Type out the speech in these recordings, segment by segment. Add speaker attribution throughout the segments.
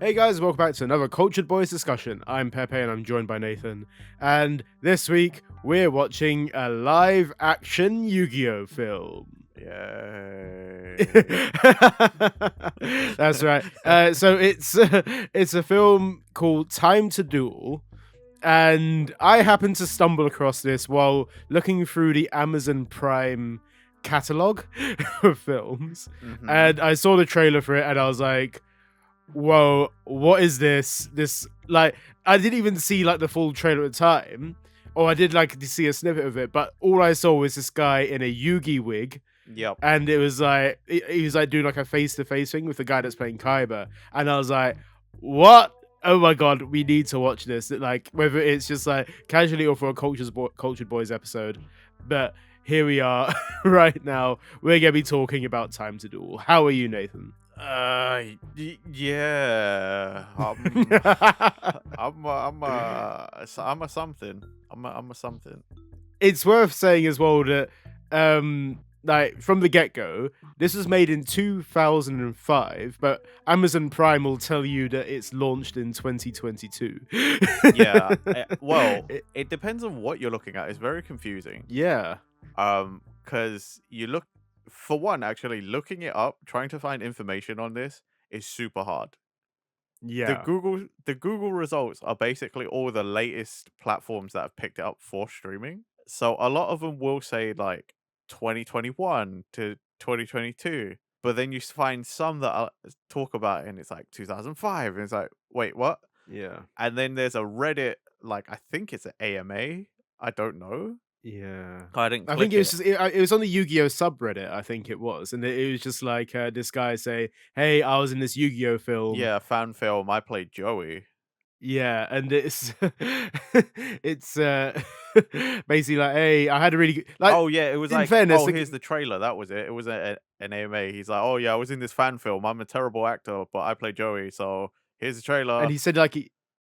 Speaker 1: Hey guys, welcome back to another Cultured Boys discussion. I'm Pepe and I'm joined by Nathan. And this week we're watching a live action Yu-Gi-Oh film.
Speaker 2: Yay.
Speaker 1: That's right. So it's a film called Time To Duel. And I happened to stumble across this while looking through the Amazon Prime catalog of films.
Speaker 2: Mhm.
Speaker 1: And I saw the trailer for it and I was like, whoa, what is this? Like, I didn't even see like the full trailer at the time, or I did like to see a snippet of it, but all I saw was this guy in a Yugi wig,
Speaker 2: Yep.
Speaker 1: and it was like he was like doing like a face-to-face thing with the guy that's playing Kaiba, and I was like, what? Oh my god, we need to watch this. Like, whether it's just like casually or for a Cultured Boys episode, but here we are right now. We're gonna be talking about Time to Duel. How are you, Nathan?
Speaker 2: Yeah. I'm a something. I'm a something.
Speaker 1: It's worth saying as well that like from the get-go, this was made in 2005, but Amazon Prime will tell you that it's launched in 2022.
Speaker 2: Yeah. Well, it depends on what you're looking at. It's very confusing.
Speaker 1: Yeah.
Speaker 2: Because you look, for one, actually looking it up, trying to find information on this is super hard.
Speaker 1: Yeah.
Speaker 2: The Google results are basically all the latest platforms that have picked it up for streaming. So a lot of them will say like 2021 to 2022, but then you find some that talk about it and it's like 2005, and it's like, wait, what?
Speaker 1: Yeah.
Speaker 2: And then there's a Reddit, like I think it's an AMA. I don't know.
Speaker 1: Yeah.
Speaker 2: I didn't
Speaker 1: I think
Speaker 2: click
Speaker 1: it was
Speaker 2: it.
Speaker 1: just, it was on the Yu-Gi-Oh subreddit, I think it was. And it was just like this guy say, "Hey, I was in this Yu-Gi-Oh film."
Speaker 2: Yeah, fan film. I played Joey.
Speaker 1: Yeah, and it's it's basically like, hey, I had a really good, like,
Speaker 2: Oh yeah, it was
Speaker 1: in
Speaker 2: like,
Speaker 1: fairness,
Speaker 2: oh, here's the trailer. That was it. It was an AMA. He's like, oh yeah, I was in this fan film. I'm a terrible actor, but I play Joey. So here's the
Speaker 1: and
Speaker 2: trailer.
Speaker 1: he said like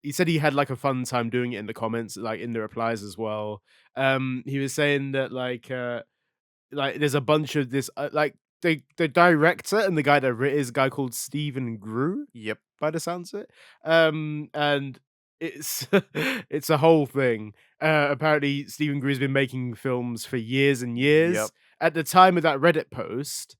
Speaker 1: he said he had like a fun time doing it in the comments, like in the replies as well. He was saying that like there's a bunch of this like the director and the guy that writ is a guy called Stephen Groo,
Speaker 2: Yep.
Speaker 1: by the sounds of it. And it's it's a whole thing. Apparently Stephen Groo's been making films for years and
Speaker 2: Yep.
Speaker 1: years. At the time of that Reddit post,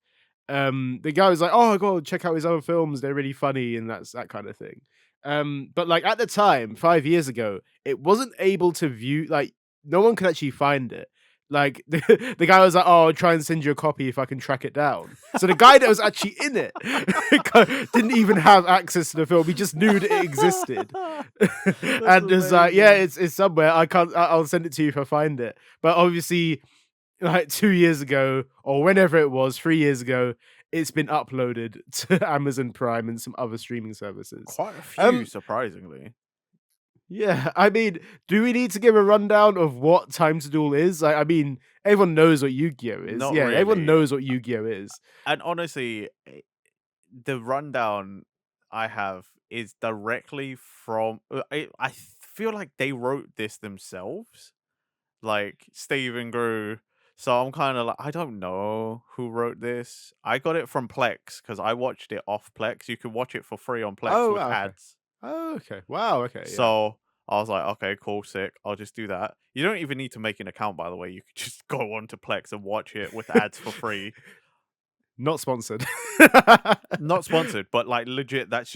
Speaker 1: the guy was like, "Oh, God, check out his other films. They're really funny," and that's that kind of thing. But like at the time, 5 years ago, it wasn't able to view. Like no one could actually find it. Like the guy was like, "Oh, I'll try and send you a copy if I can track it down." So the guy that was actually in it didn't even have access to the film. He just knew that it existed, and was like, "Yeah,
Speaker 2: amazing.
Speaker 1: it's somewhere. I can't. I'll send it to you if I find it." But obviously, like 2 years ago or whenever it was, 3 years ago, it's been uploaded to Amazon Prime and some other streaming services.
Speaker 2: Quite a few,
Speaker 1: Um,
Speaker 2: surprisingly.
Speaker 1: yeah, I mean, do we need to give a rundown of what Time to Duel is? I mean, everyone knows what Yu-Gi-Oh is.
Speaker 2: Not
Speaker 1: Yeah, everyone
Speaker 2: really.
Speaker 1: knows what Yu-Gi-Oh is.
Speaker 2: And honestly, the rundown I have is directly from. I feel like they wrote this themselves, like Stephen Groo. So I'm kind of like, I don't know who wrote this. I got it from Plex because I watched it off Plex. You can watch it for free on Plex
Speaker 1: Oh,
Speaker 2: with
Speaker 1: wow, okay.
Speaker 2: ads.
Speaker 1: Oh, okay. Wow, okay, yeah.
Speaker 2: So I was like, okay, cool, sick. I'll just do that. You don't even need to make an account, by the way. You could just go on to Plex and watch it with ads for free.
Speaker 1: Not sponsored.
Speaker 2: Not sponsored, but like legit, that's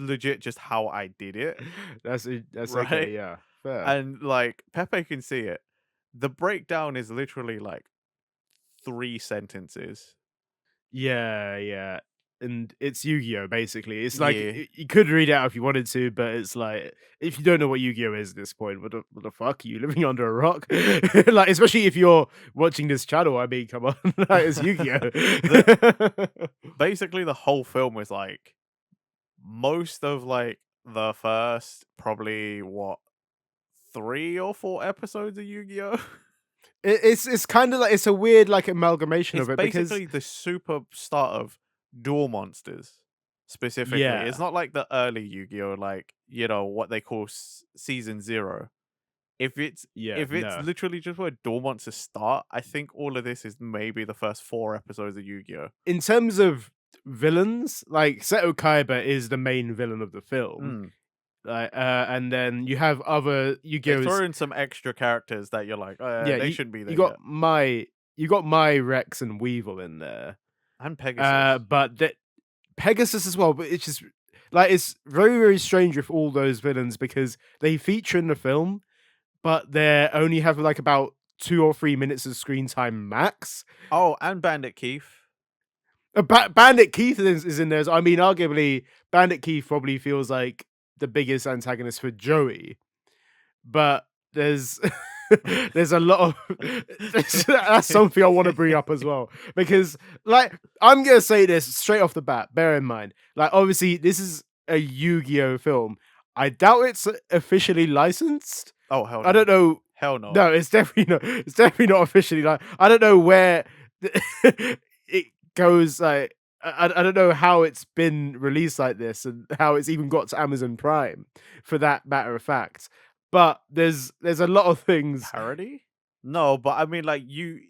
Speaker 2: legit just how I did it,
Speaker 1: That's
Speaker 2: right?
Speaker 1: okay, yeah. Fair.
Speaker 2: And like Pepe can see it. The breakdown is literally like 3 sentences.
Speaker 1: Yeah, yeah. And it's Yu-Gi-Oh! Basically. It's like
Speaker 2: Yeah.
Speaker 1: you could read it out if you wanted to, but it's like if you don't know what Yu-Gi-Oh! Is at this point, what the fuck? Are you living under a rock? Like, especially if you're watching this channel. I mean, come on, like, it's Yu-Gi-Oh!
Speaker 2: Basically the whole film was like most of like the first probably what 3 or 4 episodes of Yu-Gi-Oh!
Speaker 1: It's kind of like it's a weird like amalgamation
Speaker 2: It's
Speaker 1: of it because
Speaker 2: basically the super start of Duel Monsters specifically. It's
Speaker 1: yeah,
Speaker 2: not like the early Yu-Gi-Oh, like, what they call season 0. If it's
Speaker 1: yeah,
Speaker 2: if it's
Speaker 1: no.
Speaker 2: literally just where Duel Monsters start, I think all of this is maybe the first 4 episodes of Yu-Gi-Oh.
Speaker 1: In terms of villains. Like Seto Kaiba is the main villain of the film.
Speaker 2: Mm.
Speaker 1: And then you have other
Speaker 2: They
Speaker 1: Yu-Gi-Oh's.
Speaker 2: throw in some extra characters that you're like,
Speaker 1: Yeah,
Speaker 2: they shouldn't be
Speaker 1: you
Speaker 2: there
Speaker 1: got
Speaker 2: yet.
Speaker 1: my Rex and Weevil in there.
Speaker 2: And Pegasus.
Speaker 1: But that Pegasus as well, but it's just like it's very, very strange with all those villains because they feature in the film, but they only have like about 2 or 3 minutes of screen time max.
Speaker 2: Oh, and Bandit Keith.
Speaker 1: Bandit Keith is in there. I mean, arguably, Bandit Keith probably feels like the biggest antagonist for Joey, but there's there's a lot of that's something I want to bring up as well because like I'm gonna say this straight off the bat. Bear in mind, like obviously this is a Yu-Gi-Oh film. I doubt it's officially licensed.
Speaker 2: Oh, hell
Speaker 1: I
Speaker 2: no.
Speaker 1: don't know.
Speaker 2: Hell no.
Speaker 1: No, it's definitely not. It's definitely not officially like. I don't know where it goes. Like I don't know how it's been released like this and how it's even got to Amazon Prime, for that matter of fact. But there's a lot of things,
Speaker 2: Parody? No, but I mean, like, you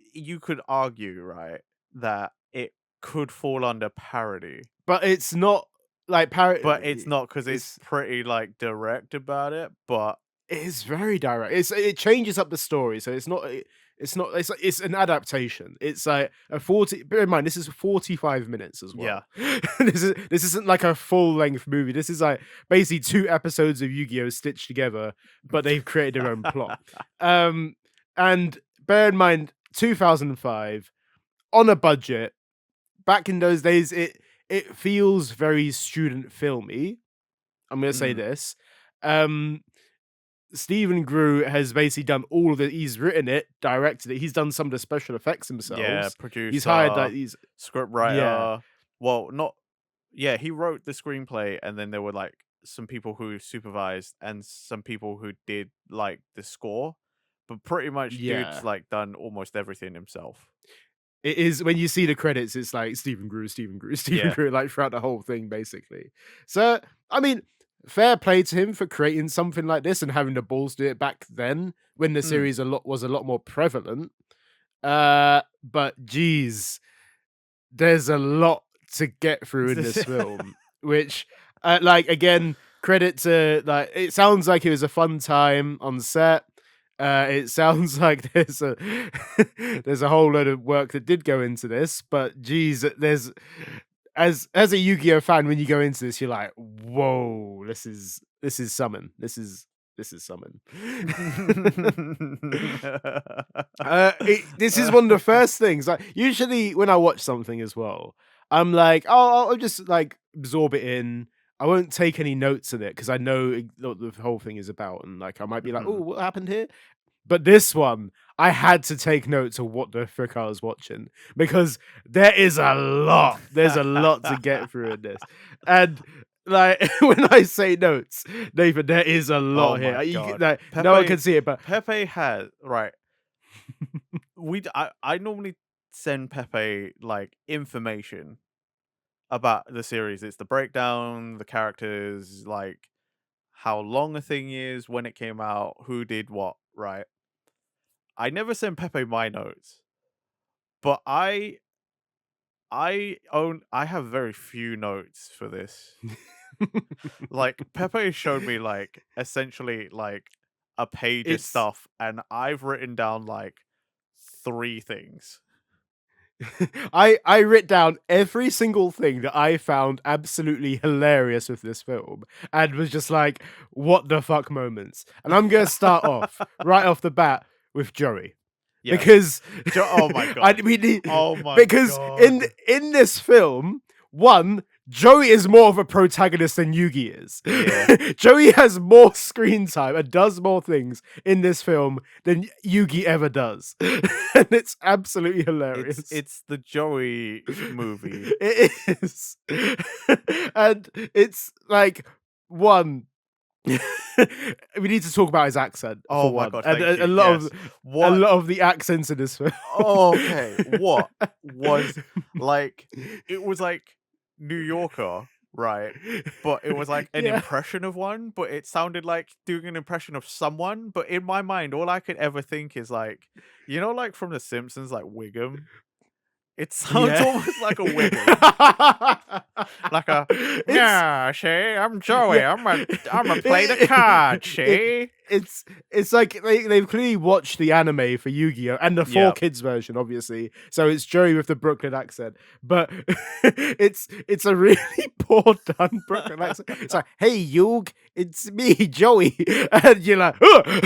Speaker 2: could argue, right, that it could fall under parody,
Speaker 1: but it's not like
Speaker 2: but it's
Speaker 1: parody.
Speaker 2: not because it's
Speaker 1: It's
Speaker 2: pretty, like, direct about it, but
Speaker 1: It's very direct. It changes up the story, so it's an adaptation. It's like a 40. Bear in mind, this is 45 minutes as
Speaker 2: yeah.
Speaker 1: well. This isn't like a full length movie. This is like basically 2 episodes of Yu-Gi-Oh stitched together, but they've created their own plot. Um, and bear in mind, 2005 on a budget. Back in those days, it feels very student filmy. I'm gonna say
Speaker 2: Mm,
Speaker 1: this. Um, Stephen Groo has basically done all of it. He's written it, directed it. He's done some of the special effects
Speaker 2: yeah,
Speaker 1: himself. He's hired
Speaker 2: producer,
Speaker 1: like these. Yeah,
Speaker 2: scriptwriter. Well, not yeah, he wrote the screenplay, and then there were, like, some people who supervised and some people who did, like, the score, but pretty much dude's,
Speaker 1: yeah.
Speaker 2: like, done almost everything himself.
Speaker 1: It is when you see the credits, it's like Stephen Groo, Stephen Groo, Stephen
Speaker 2: Yeah.
Speaker 1: Groo, like throughout the whole thing, basically. So, I mean, fair play to him for creating something like this and having the balls to do it back then when the
Speaker 2: Mm.
Speaker 1: series was a lot more prevalent. But geez, there's a lot to get through in this film, which, like, again, credit to like. It sounds like it was a fun time on set. It sounds like there's a whole load of work that did go into this, but geez, there's as a Yu-Gi-Oh fan, when you go into this, you're like, whoa, this is summon. This is summon. This is one of the first things. Like usually when I watch something as well, I'm like, oh, I'll just like absorb it in. I won't take any notes of it because I know what the whole thing is about, and like I might be like, oh,
Speaker 2: Mhm.
Speaker 1: what happened here? But this one, I had to take notes of what the frick I was watching because there is a lot. There's a lot to get through in this, and like when I say notes, Nathan, there is a
Speaker 2: Oh
Speaker 1: lot here.
Speaker 2: my god.
Speaker 1: Like, no one can see it, but
Speaker 2: Pepe has right. I normally send Pepe like information about the series. It's the breakdown, the characters, like how long a thing is, when it came out, who did what, right? I never send Pepe my notes, but I have very few notes for this. Like Pepe showed me like essentially like a page of
Speaker 1: it's
Speaker 2: stuff, and I've written down like 3 things.
Speaker 1: I writ down every single thing that I found absolutely hilarious with this film and was just like, what the fuck moments. And I'm gonna start off right off the bat with Joey.
Speaker 2: Yes.
Speaker 1: Because
Speaker 2: Oh my
Speaker 1: I
Speaker 2: god.
Speaker 1: mean
Speaker 2: Oh my
Speaker 1: because in
Speaker 2: god.
Speaker 1: in this film, one, Joey is more of a protagonist than Yugi is.
Speaker 2: Yeah.
Speaker 1: Joey has more screen time and does more things in this film than Yugi ever does. And it's absolutely hilarious.
Speaker 2: It's the Joey movie.
Speaker 1: It is. And it's like one we need to talk about his accent for
Speaker 2: Oh my
Speaker 1: one.
Speaker 2: god,
Speaker 1: And
Speaker 2: thank
Speaker 1: a
Speaker 2: you.
Speaker 1: lot of
Speaker 2: Yes. What
Speaker 1: the accents in this film.
Speaker 2: okay. What was like it was like New Yorker, right? But it was like an
Speaker 1: Yeah.
Speaker 2: impression of one, but it sounded like doing an impression of someone. But in my mind, all I could ever think is like, like from The Simpsons, like Wiggum. It sounds
Speaker 1: Yeah.
Speaker 2: almost like a wiggle. Like a,
Speaker 1: It's
Speaker 2: yeah, see, I'm Joey.
Speaker 1: yeah.
Speaker 2: I'm a play the card, see?
Speaker 1: It's like they've clearly watched the anime for Yu-Gi-Oh! And the four
Speaker 2: Yeah.
Speaker 1: kids version, obviously. So it's Joey with the Brooklyn accent. But it's a really poor done Brooklyn accent. It's like, hey Yug, it's me, Joey. And you're like, "Ugh!"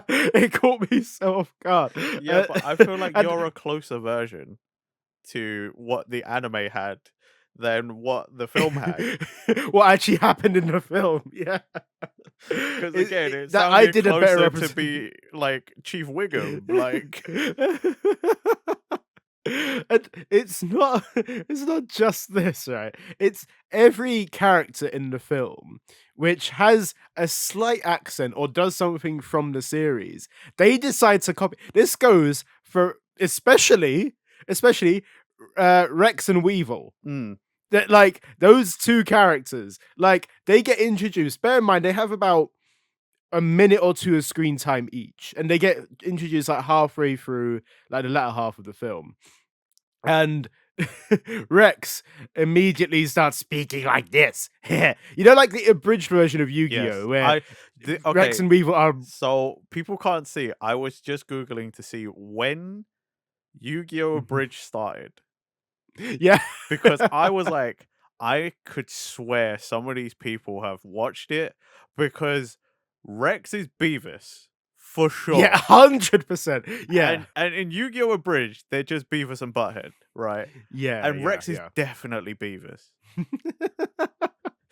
Speaker 1: It caught me so off guard.
Speaker 2: Yeah, but I feel like
Speaker 1: And
Speaker 2: you're a closer version to what the anime had than what the film had.
Speaker 1: what actually happened in the film, yeah.
Speaker 2: Because again, it
Speaker 1: That I
Speaker 2: sounded
Speaker 1: did a better
Speaker 2: closer to
Speaker 1: representation.
Speaker 2: be like Chief Wiggum. Like,
Speaker 1: And it's not just this, right? It's every character in the film which has a slight accent or does something from the series. They decide to copy. This goes for especially Rex and Weevil.
Speaker 2: mm,
Speaker 1: That like those two characters, like they get introduced. Bear in mind, they have about a minute or two of screen time each, and they get introduced like halfway through, like the latter half of the film. And Rex immediately starts speaking like this. Like the abridged version of
Speaker 2: yes.
Speaker 1: Yu-Gi-Oh, where Rex
Speaker 2: Okay.
Speaker 1: and Weevil are
Speaker 2: So people can't see. I was just Googling to see when Yu-Gi-Oh! Bridge started.
Speaker 1: yeah.
Speaker 2: Because I was like, I could swear some of these people have watched it because Rex is Beavis for
Speaker 1: Yeah,
Speaker 2: sure.
Speaker 1: 100%. Yeah.
Speaker 2: And in Yu-Gi-Oh! Abridged, they're just Beavis and Butthead, right?
Speaker 1: Yeah,
Speaker 2: And
Speaker 1: yeah,
Speaker 2: Rex is
Speaker 1: yeah.
Speaker 2: definitely Beavis.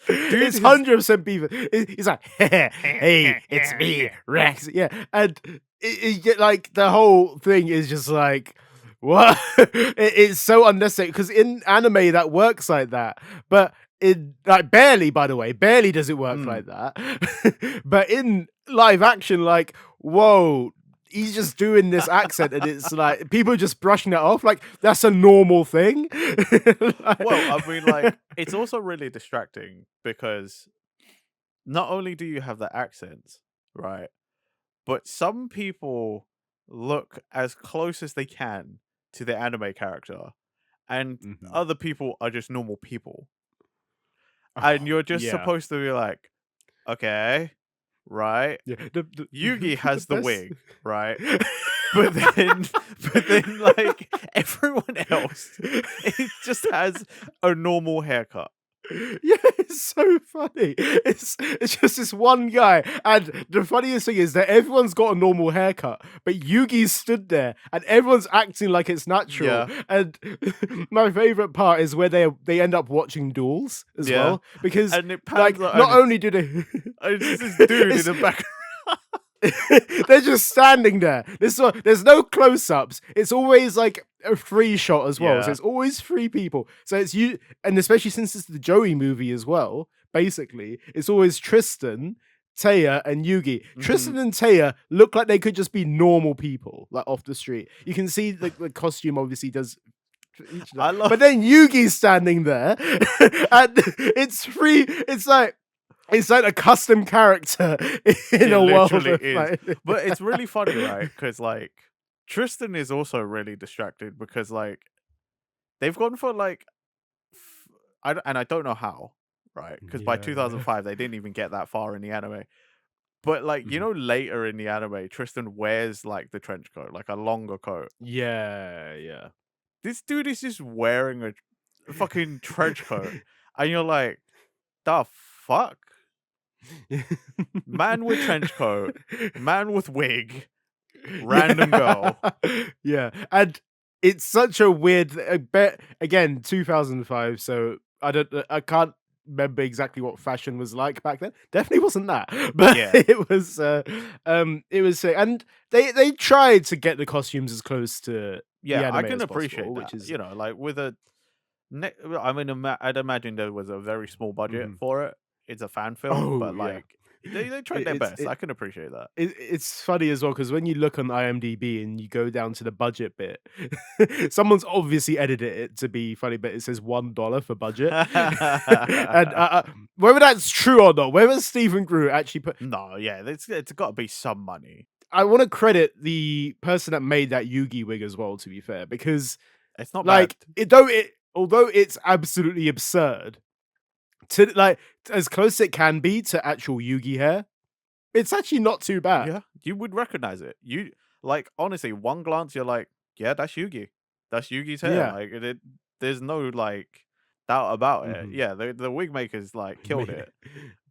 Speaker 2: Dude
Speaker 1: It's
Speaker 2: is
Speaker 1: 100% Beavis. He's like, hey, it's me, Rex. Yeah, and like the whole thing is just like, what? It's so unnecessary because in anime that works like that, but in like barely, by the way, barely does it work
Speaker 2: mm.
Speaker 1: like that. But in live action, like, whoa. He's just doing this accent, and it's like people are just brushing it off, like that's a normal thing.
Speaker 2: Well, I mean, like, it's also really distracting because not only do you have the accents, right? But some people look as close as they can to the anime character, and
Speaker 1: Mhm.
Speaker 2: other people are just normal people. And
Speaker 1: Oh,
Speaker 2: you're just
Speaker 1: yeah.
Speaker 2: supposed to be like, okay, right?
Speaker 1: Yeah,
Speaker 2: Yugi
Speaker 1: the
Speaker 2: has the
Speaker 1: best.
Speaker 2: wig, right? But then, but then, like everyone else, it just has a normal haircut.
Speaker 1: Yeah, it's so funny. It's just this one guy, and the funniest thing is that everyone's got a normal haircut, but Yugi's stood there, and everyone's acting like it's natural.
Speaker 2: Yeah,
Speaker 1: And my favorite part is where they end up watching duels as
Speaker 2: yeah.
Speaker 1: well, because
Speaker 2: And it pans
Speaker 1: like
Speaker 2: out,
Speaker 1: not
Speaker 2: and
Speaker 1: only do they,
Speaker 2: it's just this dude in
Speaker 1: it's
Speaker 2: the back.
Speaker 1: they're just standing there. There's no close-ups. It's always like a free shot as well. So
Speaker 2: Yeah.
Speaker 1: it's always three people. So it's you, and especially since it's the Joey movie as well. Basically, it's always Tristan, Taya, and Yugi.
Speaker 2: hmm
Speaker 1: Tristan and Taya look like they could just be normal people, like off the street. You can see the costume obviously does for each of them.
Speaker 2: I love.
Speaker 1: But then Yugi's standing there, and it's free. It's like a custom character in
Speaker 2: It
Speaker 1: a world
Speaker 2: literally
Speaker 1: of
Speaker 2: is.
Speaker 1: like.
Speaker 2: But it's really funny, right? Because like Tristan is also really distracted because like they've gone for like and I don't know how, right? Because by
Speaker 1: Yeah.
Speaker 2: 2005 they didn't even get that far in the anime. But like
Speaker 1: Mhm.
Speaker 2: later in the anime, Tristan wears like the trench coat, like a longer coat.
Speaker 1: Yeah, yeah.
Speaker 2: This dude is just wearing a fucking trench coat, and you're like, the fuck, man with trench coat, man with wig, random girl.
Speaker 1: Yeah, and it's such a weird I bet again, 2005, so I can't remember exactly what fashion was like back then. Definitely wasn't that. But
Speaker 2: Yeah.
Speaker 1: it was sick. And they tried to get the costumes as close to the
Speaker 2: Yeah, I
Speaker 1: anime
Speaker 2: can
Speaker 1: as possible,
Speaker 2: appreciate
Speaker 1: which
Speaker 2: that.
Speaker 1: is
Speaker 2: Like with a I mean, I'd imagine there was a very small budget
Speaker 1: mhm.
Speaker 2: for it. It's a fan film,
Speaker 1: Oh
Speaker 2: but
Speaker 1: yeah.
Speaker 2: like they tried
Speaker 1: It,
Speaker 2: their
Speaker 1: it's
Speaker 2: best.
Speaker 1: it,
Speaker 2: I can appreciate that.
Speaker 1: it's funny as well because when you look on IMDb and you go down to the budget bit, someone's obviously edited it to be funny, but it says $1 for budget. And whether that's true or not, whether Stephen Groo actually put,
Speaker 2: No, yeah, it's got to be some money.
Speaker 1: I want to credit the person that made that Yugi wig as well. To be fair, because
Speaker 2: It's not bad.
Speaker 1: Like, although it's absolutely absurd, to like as close as it can be to actual Yugi hair, it's actually not too bad.
Speaker 2: Yeah, you would recognize it. You like honestly, one glance, you're like, yeah, that's Yugi. That's Yugi's hair.
Speaker 1: Yeah.
Speaker 2: Like there's no like doubt about it.
Speaker 1: Mhm.
Speaker 2: Yeah, the wig makers like killed it,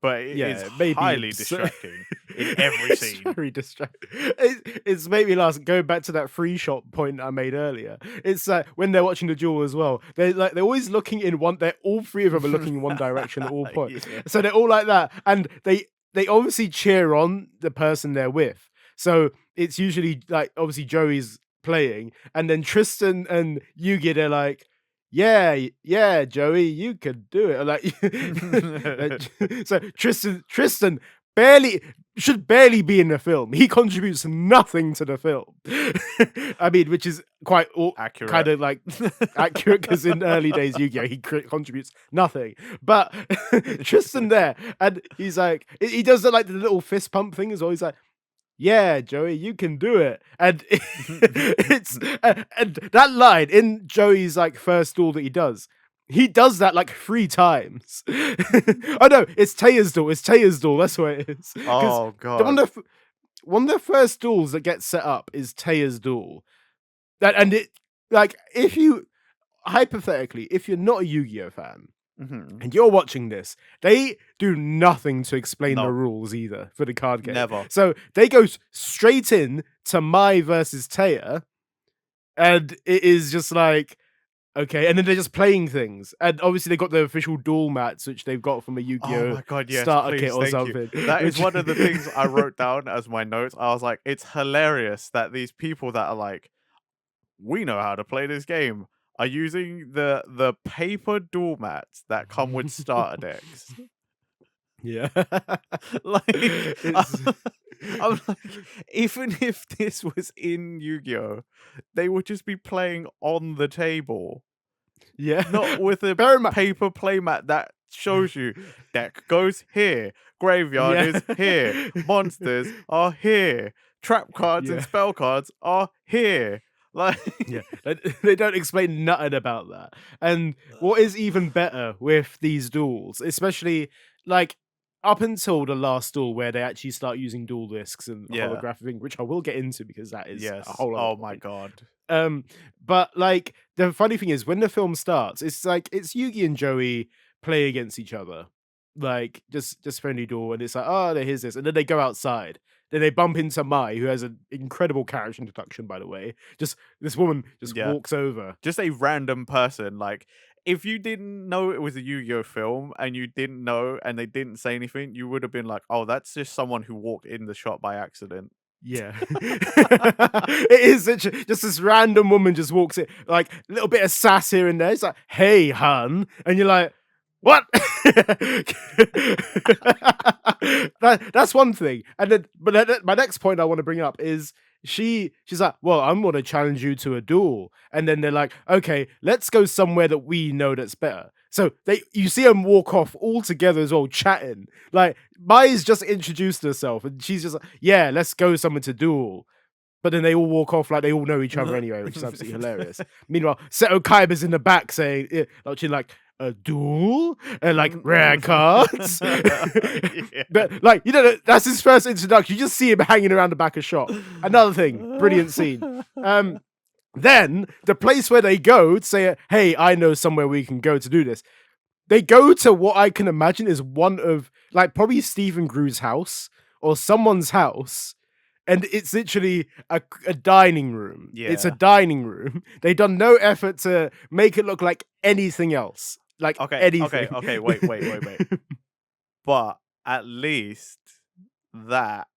Speaker 2: but it is
Speaker 1: Yeah, maybe
Speaker 2: highly
Speaker 1: absurd.
Speaker 2: distracting in every
Speaker 1: It's
Speaker 2: scene.
Speaker 1: very distracting. It's made me laugh. Going back to that free shot point I made earlier, it's when they're watching the duel as well. They're always looking in one. They're all three of them are looking in one direction at all points.
Speaker 2: Yeah.
Speaker 1: So they're all like that, and they obviously cheer on the person they're with. So it's usually like obviously Joey's playing, and then Tristan and Yugi they're like, yeah, yeah, Joey, you could do it. Like, so Tristan barely should barely be in the film. He contributes nothing to the film. I mean, which is quite kind
Speaker 2: Accurate.
Speaker 1: of like accurate because in early days Yu-Gi-Oh he contributes nothing. But Tristan there, and he's like, he does like the little fist pump thing as well. He's like, yeah, Joey, you can do it. And it's and that line in Joey's like first duel that he does that like 3 times. Oh no, it's Taya's duel. It's Taya's duel. That's what it is. Because
Speaker 2: Oh
Speaker 1: one
Speaker 2: god.
Speaker 1: of the one of the first duels that gets set up is Taya's duel. That and it like if you hypothetically, if you're not a Yu-Gi-Oh fan,
Speaker 2: Mhm.
Speaker 1: and you're watching this, they do nothing to explain the
Speaker 2: No,
Speaker 1: rules either for the card game.
Speaker 2: never.
Speaker 1: So they go straight in to Mai versus Taya, and it is just like, okay, and then they're just playing things. And obviously they got the official duel mats, which they've got from a
Speaker 2: Oh
Speaker 1: Yu-Gi-Oh
Speaker 2: my god, yes,
Speaker 1: starter kit
Speaker 2: please,
Speaker 1: or
Speaker 2: thank you.
Speaker 1: something.
Speaker 2: That is
Speaker 1: Which
Speaker 2: one of the things I wrote down as my notes. I was like, it's hilarious that these people that are like, we know how to play this game, are using the paper duel mats that come with starter decks.
Speaker 1: yeah.
Speaker 2: Like,
Speaker 1: It's
Speaker 2: I'm like, even if this was in Yu-Gi-Oh, they would just be playing on the table,
Speaker 1: yeah.
Speaker 2: not with a
Speaker 1: Bear in mind,
Speaker 2: paper playmat that shows you deck goes here, graveyard
Speaker 1: yeah.
Speaker 2: is here, monsters are here, trap cards and
Speaker 1: yeah.
Speaker 2: spell cards are here. Like,
Speaker 1: Yeah, they don't explain nothing about that. And what is even better with these duels, especially like up until the last duel where they actually start using dual discs and
Speaker 2: yeah,
Speaker 1: holographic thing, which I will get into because that is a
Speaker 2: yes.
Speaker 1: whole other
Speaker 2: Oh my
Speaker 1: point.
Speaker 2: god.
Speaker 1: Um, but like the funny thing is when the film starts, it's like it's Yugi and Joey play against each other. Like just friendly duel, and it's like, oh, here's this, and then they go outside. Then they bump into Mai, who has an incredible character introduction, by the way. Just this woman just
Speaker 2: Yeah.
Speaker 1: walks over.
Speaker 2: Just a random person. Like, if you didn't know it was a Yu-Gi-Oh film and you didn't know and they didn't say anything, you would have been like, oh, that's just someone who walked in the shop by accident.
Speaker 1: Yeah. It is just this random woman just walks in, like a little bit of sass here and there. It's like, hey, hun. And you're like, what? That's one thing. And then, my next point I want to bring up is she's like, well, I'm going to challenge you to a duel. And then they're like, okay, let's go somewhere that we know that's better. So you see them walk off all together as well, chatting. Like Mai's just introduced herself, and she's just like, yeah, let's go somewhere to duel. But then they all walk off like they all know each other anyway, which is absolutely hilarious. Meanwhile, Seto Kaiba's in the back saying, like a duel and like rare cards.
Speaker 2: Yeah.
Speaker 1: But like, that's his first introduction. You just see him hanging around the back of shop. Another thing, brilliant scene. Then the place where they go to say, hey, I know somewhere we can go to do this. They go to what I can imagine is one of like probably Stephen Groo's house or someone's house. And it's literally a dining room. It's a
Speaker 2: Yeah.
Speaker 1: dining room. They've done no effort to make it look like anything else. Like anything.
Speaker 2: Okay. Wait. But at least that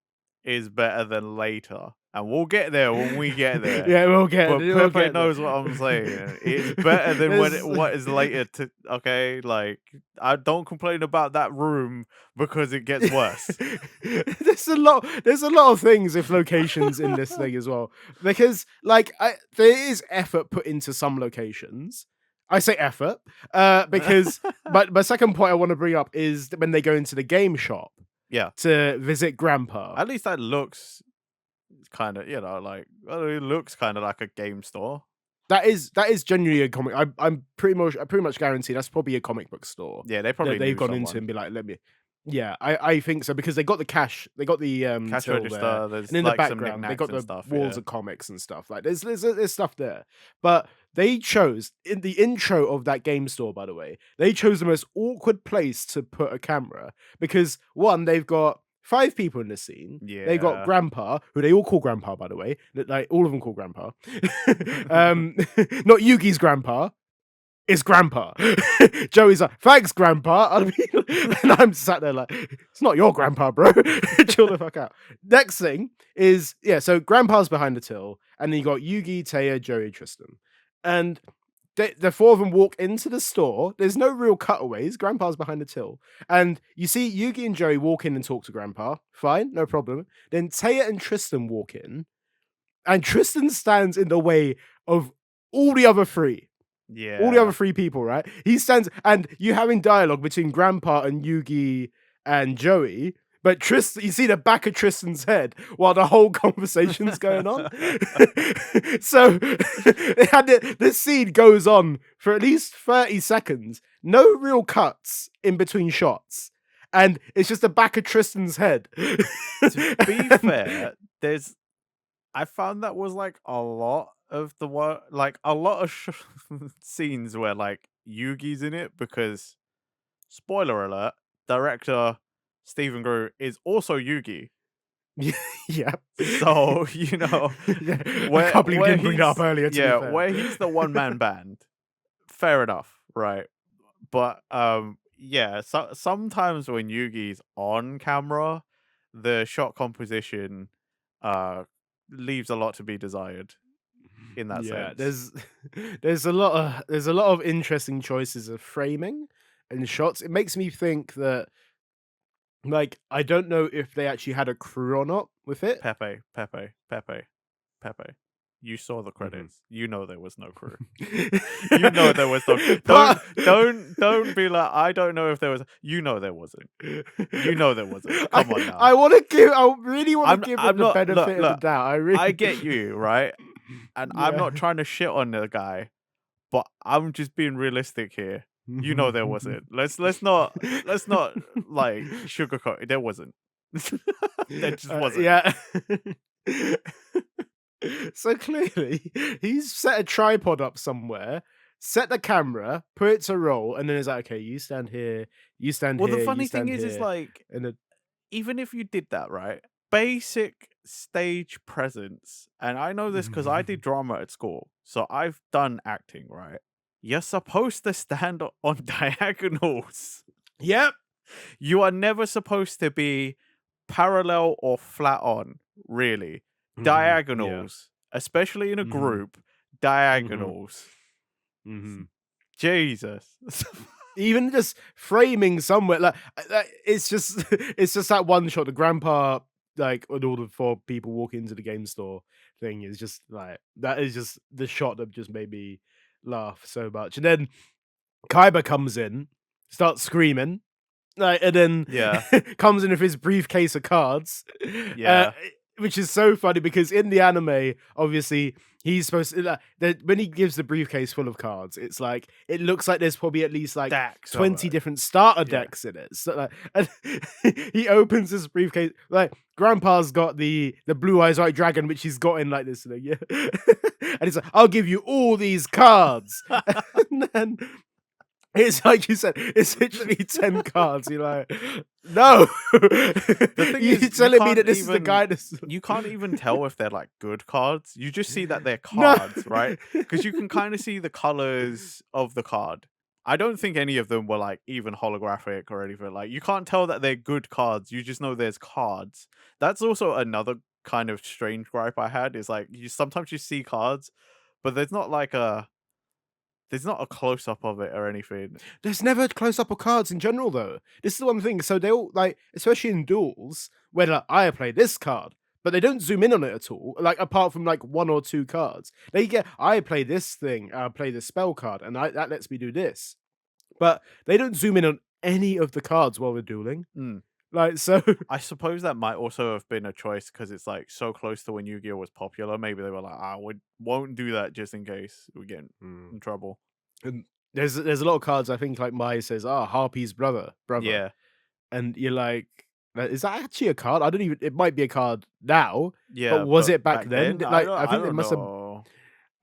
Speaker 2: is better than later. And we'll get there when we get there.
Speaker 1: Yeah, we'll get
Speaker 2: But
Speaker 1: it. We'll
Speaker 2: Pepe
Speaker 1: get
Speaker 2: knows
Speaker 1: there.
Speaker 2: what I'm saying. It's better than what is later to okay, like I don't complain about that room because it gets worse.
Speaker 1: There's a lot of things with locations in this thing as well. Because like there is effort put into some locations. I say effort, because my second point I want to bring up is when they go into the game shop
Speaker 2: Yeah.
Speaker 1: to visit Grandpa.
Speaker 2: At least that looks kind of, like it looks kind of like a game store.
Speaker 1: that is genuinely a comic. I'm pretty much guaranteed that's probably a comic book store
Speaker 2: Yeah, they
Speaker 1: that
Speaker 2: probably
Speaker 1: they've
Speaker 2: knew
Speaker 1: gone into
Speaker 2: someone.
Speaker 1: and be like, let me. Yeah, I think so because they got the cash, they got the
Speaker 2: Cash
Speaker 1: till there,
Speaker 2: register,
Speaker 1: and
Speaker 2: there's
Speaker 1: in the
Speaker 2: like some
Speaker 1: background they
Speaker 2: knickknacks
Speaker 1: got
Speaker 2: and
Speaker 1: the
Speaker 2: stuff,
Speaker 1: walls
Speaker 2: yeah.
Speaker 1: of comics and stuff. Like there's stuff there, but they chose in the intro of that game store. By the way, they chose the most awkward place to put a camera because one, they've got 5 people in the scene. They got
Speaker 2: Yeah.
Speaker 1: Grandpa, who they all call Grandpa, by the way. Like all of them call Grandpa. Not Yugi's Grandpa. It's Grandpa. Joey's like, thanks, Grandpa. And I'm sat there like, it's not your Grandpa, bro. Chill the fuck out. Next thing is, yeah, so Grandpa's behind the till, and then you got Yugi, Taya, Joey, Tristan. And the 4 of them walk into the store. There's no real cutaways. Grandpa's behind the till. And you see Yugi and Joey walk in and talk to Grandpa. Fine, no problem. Then Taya and Tristan walk in, and Tristan stands in the way of all the other 3. All the other
Speaker 2: Yeah.
Speaker 1: 3 people, right? He stands, and you having dialogue between Grandpa and Yugi and Joey, but Tristan, you see the back of Tristan's head while the whole conversation's going on. So this scene goes on for at least 30 seconds, no real cuts in between shots. And it's just the back of Tristan's head.
Speaker 2: To be fair, there's I found that was like a lot of the work, like a lot of scenes where like Yugi's in it because spoiler alert, director Stephen Groo is also Yugi.
Speaker 1: Yeah.
Speaker 2: So,
Speaker 1: Yeah. I
Speaker 2: where
Speaker 1: can't believe you
Speaker 2: where
Speaker 1: didn't bring that up
Speaker 2: he's
Speaker 1: earlier, to be
Speaker 2: yeah,
Speaker 1: fair.
Speaker 2: where he's the one man band. Fair enough, right? But yeah, so sometimes when Yugi's on camera, the shot composition uh leaves a lot to be desired in that
Speaker 1: Yeah,
Speaker 2: sense.
Speaker 1: there's a lot of interesting choices of framing and shots. It makes me think that, like, I don't know if they actually had a crew or not with it.
Speaker 2: Pepe. You saw the
Speaker 1: Mhm.
Speaker 2: credits. You know there was no crew. You know there was no.
Speaker 1: But
Speaker 2: Don't be like I don't know if there was. You know there wasn't. You know there wasn't. Come on now.
Speaker 1: I really want to give them
Speaker 2: I'm
Speaker 1: the
Speaker 2: not
Speaker 1: benefit of the
Speaker 2: look.
Speaker 1: doubt. I
Speaker 2: I
Speaker 1: really
Speaker 2: get you, right? And I'm
Speaker 1: Yeah.
Speaker 2: not trying to shit on the guy, but I'm just being realistic here. You know there wasn't. Let's not like sugarcoat it. There wasn't. There just wasn't.
Speaker 1: Yeah. So clearly, he's set a tripod up somewhere, set the camera, put it to roll, and then it's like, okay, you stand here, you stand
Speaker 2: Well, the
Speaker 1: here, you
Speaker 2: funny thing
Speaker 1: stand
Speaker 2: is
Speaker 1: here,
Speaker 2: like
Speaker 1: and then
Speaker 2: even if you did that, right? Basic stage presence, and I know this because I did drama at school, so I've done acting, right? You're supposed to stand on diagonals.
Speaker 1: yep.
Speaker 2: You are never supposed to be parallel or flat on, really.
Speaker 1: Yeah.
Speaker 2: Diagonals, especially in a
Speaker 1: hmm
Speaker 2: group,
Speaker 1: hmm
Speaker 2: diagonals.
Speaker 1: hmm
Speaker 2: Jesus.
Speaker 1: Even just framing somewhere, it's just it's just that one shot. The grandpa, like, when all the 4 people walk into the game store thing is just like that is just the shot that just made me laugh so much. And then Kaiba comes in, starts screaming, like, and then
Speaker 2: Yeah,
Speaker 1: comes in with his briefcase of cards, uh,
Speaker 2: yeah.
Speaker 1: which is so funny because in the anime, obviously, he's supposed to, when he gives the briefcase full of cards, it's like it looks like there's probably at least like
Speaker 2: Dax of
Speaker 1: 20
Speaker 2: it.
Speaker 1: different starter
Speaker 2: Yeah.
Speaker 1: decks in it. So, like, and he opens his briefcase, like, Grandpa's got the blue eyes white dragon, which he's got in like this thing, yeah. And he's like, I'll give you all these cards. And then it's like you said, it's literally 10 cards. You're like, no.
Speaker 2: The thing
Speaker 1: You're
Speaker 2: is, you
Speaker 1: telling me that
Speaker 2: can't
Speaker 1: this is the
Speaker 2: even
Speaker 1: guy that's
Speaker 2: you can't even tell if they're like good cards. You just see that they're
Speaker 1: no.
Speaker 2: cards, right? Because you can kind of see the colors of the card. I don't think any of them were like even holographic or anything. Like you can't tell that they're good cards. You just know there's cards. That's also another kind of strange gripe I had is like you sometimes you see cards, but there's not a close up of it or anything.
Speaker 1: There's never a close up of cards in general, though. This is the one thing. So they all, like, especially in duels, where like, I play this card, but they don't zoom in on it at all. Like, apart from like 1 or 2 cards, they get, I play this thing, I play this spell card, and that lets me do this. But they don't zoom in on any of the cards while we're dueling.
Speaker 2: Mm.
Speaker 1: Like, so
Speaker 2: I suppose that might also have been a choice because it's like so close to when Yu-Gi-Oh was popular. Maybe they were like, "Ah, we won't do that just in case we get
Speaker 1: Mm.
Speaker 2: in trouble."
Speaker 1: And there's a lot of cards I think like Mai says, "Ah, Harpy's brother,"
Speaker 2: Yeah,
Speaker 1: and you're like, Is that actually a card? I don't even. It might be a card now, but
Speaker 2: yeah,
Speaker 1: was
Speaker 2: but
Speaker 1: it back
Speaker 2: back
Speaker 1: then?
Speaker 2: then,
Speaker 1: Like, I
Speaker 2: I
Speaker 1: think they
Speaker 2: don't
Speaker 1: must have.
Speaker 2: know.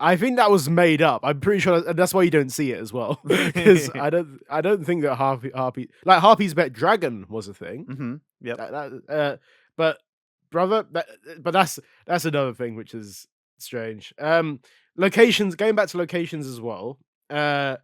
Speaker 1: I think that was made up. I'm pretty sure, and that's why you don't see it as well, because I don't think that Harpy's Bet Dragon was a thing.
Speaker 2: Yep.
Speaker 1: But brother, but that's another thing which is strange. Locations. Going back to locations as well. Uh,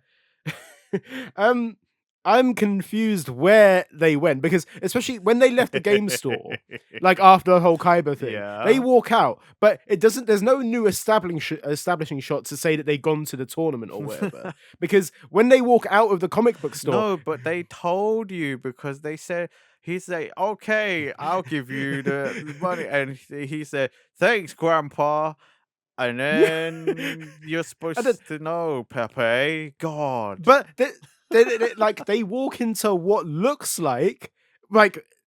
Speaker 1: um, I'm confused where they went because especially when they left the game store, like after the whole Kaiba thing, they
Speaker 2: Yeah.
Speaker 1: walk out, but it doesn't. There's no new establishing shot to say that they gone to the tournament or whatever. Because when they walk out of the comic book store,
Speaker 2: No, but they told you because they said he said, "Okay, I'll give you the money," and he said, "Thanks, Grandpa." And
Speaker 1: yeah,
Speaker 2: then you're
Speaker 1: and then
Speaker 2: supposed to know, Pepe. God.
Speaker 1: but like they walk into what looks like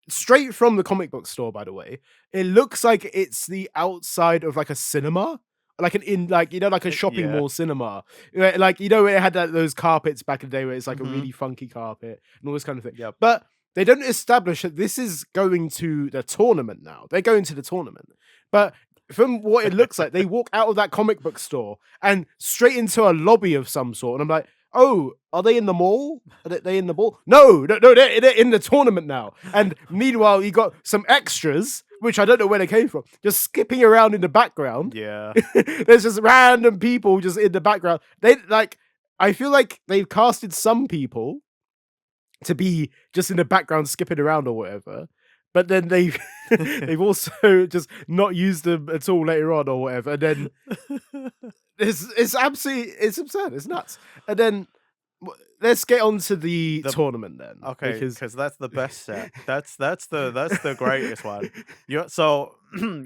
Speaker 1: straight from the comic book store. By the way, it looks like it's the outside of like a cinema, like an in like like a shopping
Speaker 2: Yeah.
Speaker 1: mall cinema. Like it had those carpets back in the day where it's like a
Speaker 2: Mhm.
Speaker 1: really funky carpet and all this kind of thing.
Speaker 2: Yep.
Speaker 1: But they don't establish that this is going to the tournament now. They're going to the tournament, but from what it looks like, they walk out of that comic book store and straight into a lobby of some sort. And I'm like, oh, are they in the mall? Are they in the mall? No, no, no, they're in the tournament now. And meanwhile, you got some extras, which I don't know where they came from, just skipping around in the background.
Speaker 2: Yeah.
Speaker 1: There's just random people just in the background. I feel like they've casted some people to be just in the background skipping around or whatever. But then they've also just not used them at all later on or whatever. And then it's absurd. It's nuts. And then let's get on to the
Speaker 2: The
Speaker 1: tournament then,
Speaker 2: Okay,
Speaker 1: because
Speaker 2: because that's the best set. That's the greatest one. You're so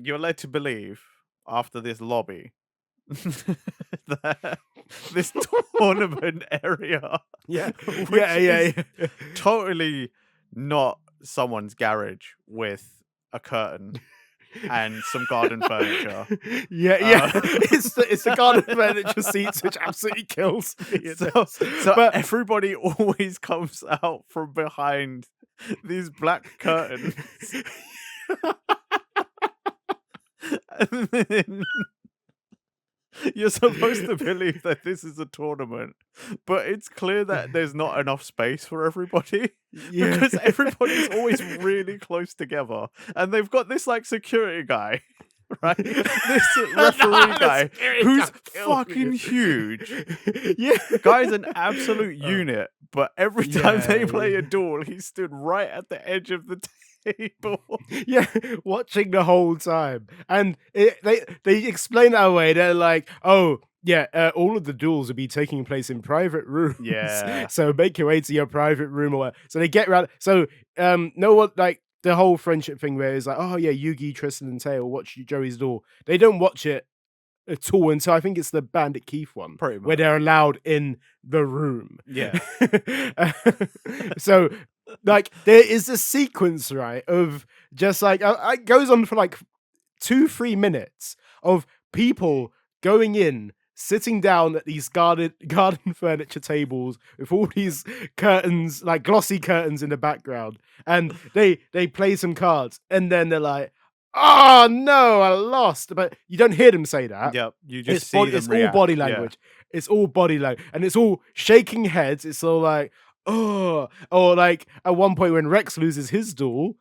Speaker 2: you're led to believe after this lobby that this tournament area,
Speaker 1: yeah, yeah,
Speaker 2: which is
Speaker 1: yeah, yeah.
Speaker 2: totally not someone's garage with a curtain and some garden furniture.
Speaker 1: Yeah, yeah.
Speaker 2: Uh,
Speaker 1: It's the garden furniture seats which absolutely kills me in
Speaker 2: so
Speaker 1: this.
Speaker 2: so
Speaker 1: But
Speaker 2: everybody always comes out from behind these black curtains. And then you're supposed to believe that this is a tournament, but it's clear that there's not enough space for everybody
Speaker 1: yeah,
Speaker 2: because everybody's always really close together, and they've got this like security guy, right? This referee
Speaker 1: the
Speaker 2: guy
Speaker 1: security
Speaker 2: who's
Speaker 1: guard kills
Speaker 2: fucking
Speaker 1: me.
Speaker 2: huge.
Speaker 1: Yeah,
Speaker 2: Guy's an absolute
Speaker 1: Oh,
Speaker 2: unit, but every time they
Speaker 1: yeah,
Speaker 2: play a
Speaker 1: yeah.
Speaker 2: duel, he stood right at the edge of the table.
Speaker 1: Yeah, watching the whole time, and they explain that away. They're like, "Oh, yeah, all of the duels will be taking place in private rooms,
Speaker 2: Yeah,
Speaker 1: so make your way to your private room or." So they get around. So no one like the whole friendship thing where it's like, "Oh yeah, Yugi, Tristan, and Tail watch Joey's duel." They don't watch it at all until I think it's the Bandit Keith one
Speaker 2: pretty
Speaker 1: where
Speaker 2: much.
Speaker 1: they're allowed in the room.
Speaker 2: Yeah.
Speaker 1: So like there is a sequence right of just like it goes on for like 2-3 minutes of people going in sitting down at these garden furniture tables with all these curtains, like glossy curtains in the background, and they play some cards and then they're like, oh no, I lost. But you don't hear them say that.
Speaker 2: Yep, you
Speaker 1: It's
Speaker 2: just see
Speaker 1: body.
Speaker 2: them
Speaker 1: It's all body
Speaker 2: react, yeah.
Speaker 1: language. It's all body language, and it's all shaking heads. It's all like, oh, or like at one point when Rex loses his duel,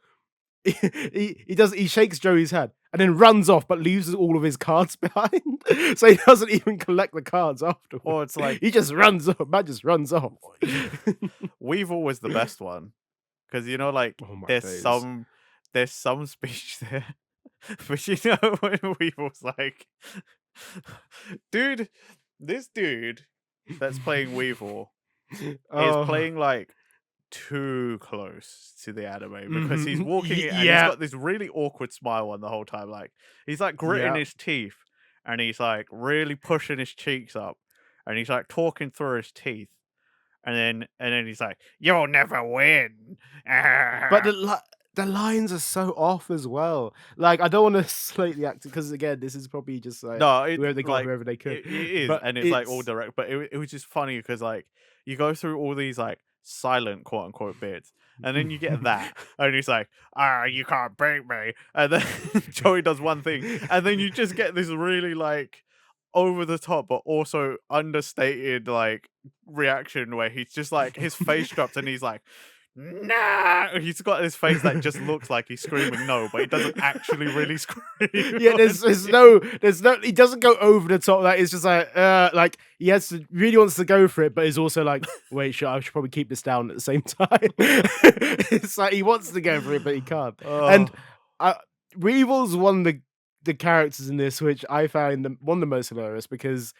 Speaker 1: he shakes Joey's hand and then runs off, but leaves all of his cards behind. So he doesn't even collect the cards afterwards.
Speaker 2: Or it's like
Speaker 1: He just runs off. Man just runs off.
Speaker 2: Weevil was the best one because like,
Speaker 1: Oh my
Speaker 2: there's
Speaker 1: days.
Speaker 2: some speech there, but when Weevil's like, dude, this dude that's playing Weevil is
Speaker 1: Oh,
Speaker 2: playing like too close to the anime because he's
Speaker 1: mhm.
Speaker 2: walking it and he's
Speaker 1: Yeah,
Speaker 2: got this really awkward smile on the whole time. Like he's like gritting
Speaker 1: yeah.
Speaker 2: his teeth and he's like really pushing his cheeks up and he's like talking through his teeth. And then he's like, "You'll never win."
Speaker 1: But
Speaker 2: Ah."
Speaker 1: the lines are so off as well. Like, I don't want to slate the actor because again, this is probably just like
Speaker 2: No, it
Speaker 1: whoever they got,
Speaker 2: like
Speaker 1: whoever they could.
Speaker 2: it is,
Speaker 1: But
Speaker 2: and it's like all
Speaker 1: it's
Speaker 2: direct. But it was just funny because like you go through all these like silent quote unquote bits, and then you get that, and he's like, "Ah, you can't beat me," and then Joey does one thing, and then you just get this really like over the top but also understated like reaction where he's just like his face drops and he's like, "Nah!" He's got this face that just looks like he's screaming no, but he doesn't actually really scream.
Speaker 1: yeah, there's no he doesn't go over the top. Like it's just like he has to really wants to go for it, but he's also like, wait, I should probably keep this down at the same time. It's like he wants to go for it, but he can't. And
Speaker 2: Oh.
Speaker 1: uh, Weevil's one of the characters in this, which I found one of the most hilarious because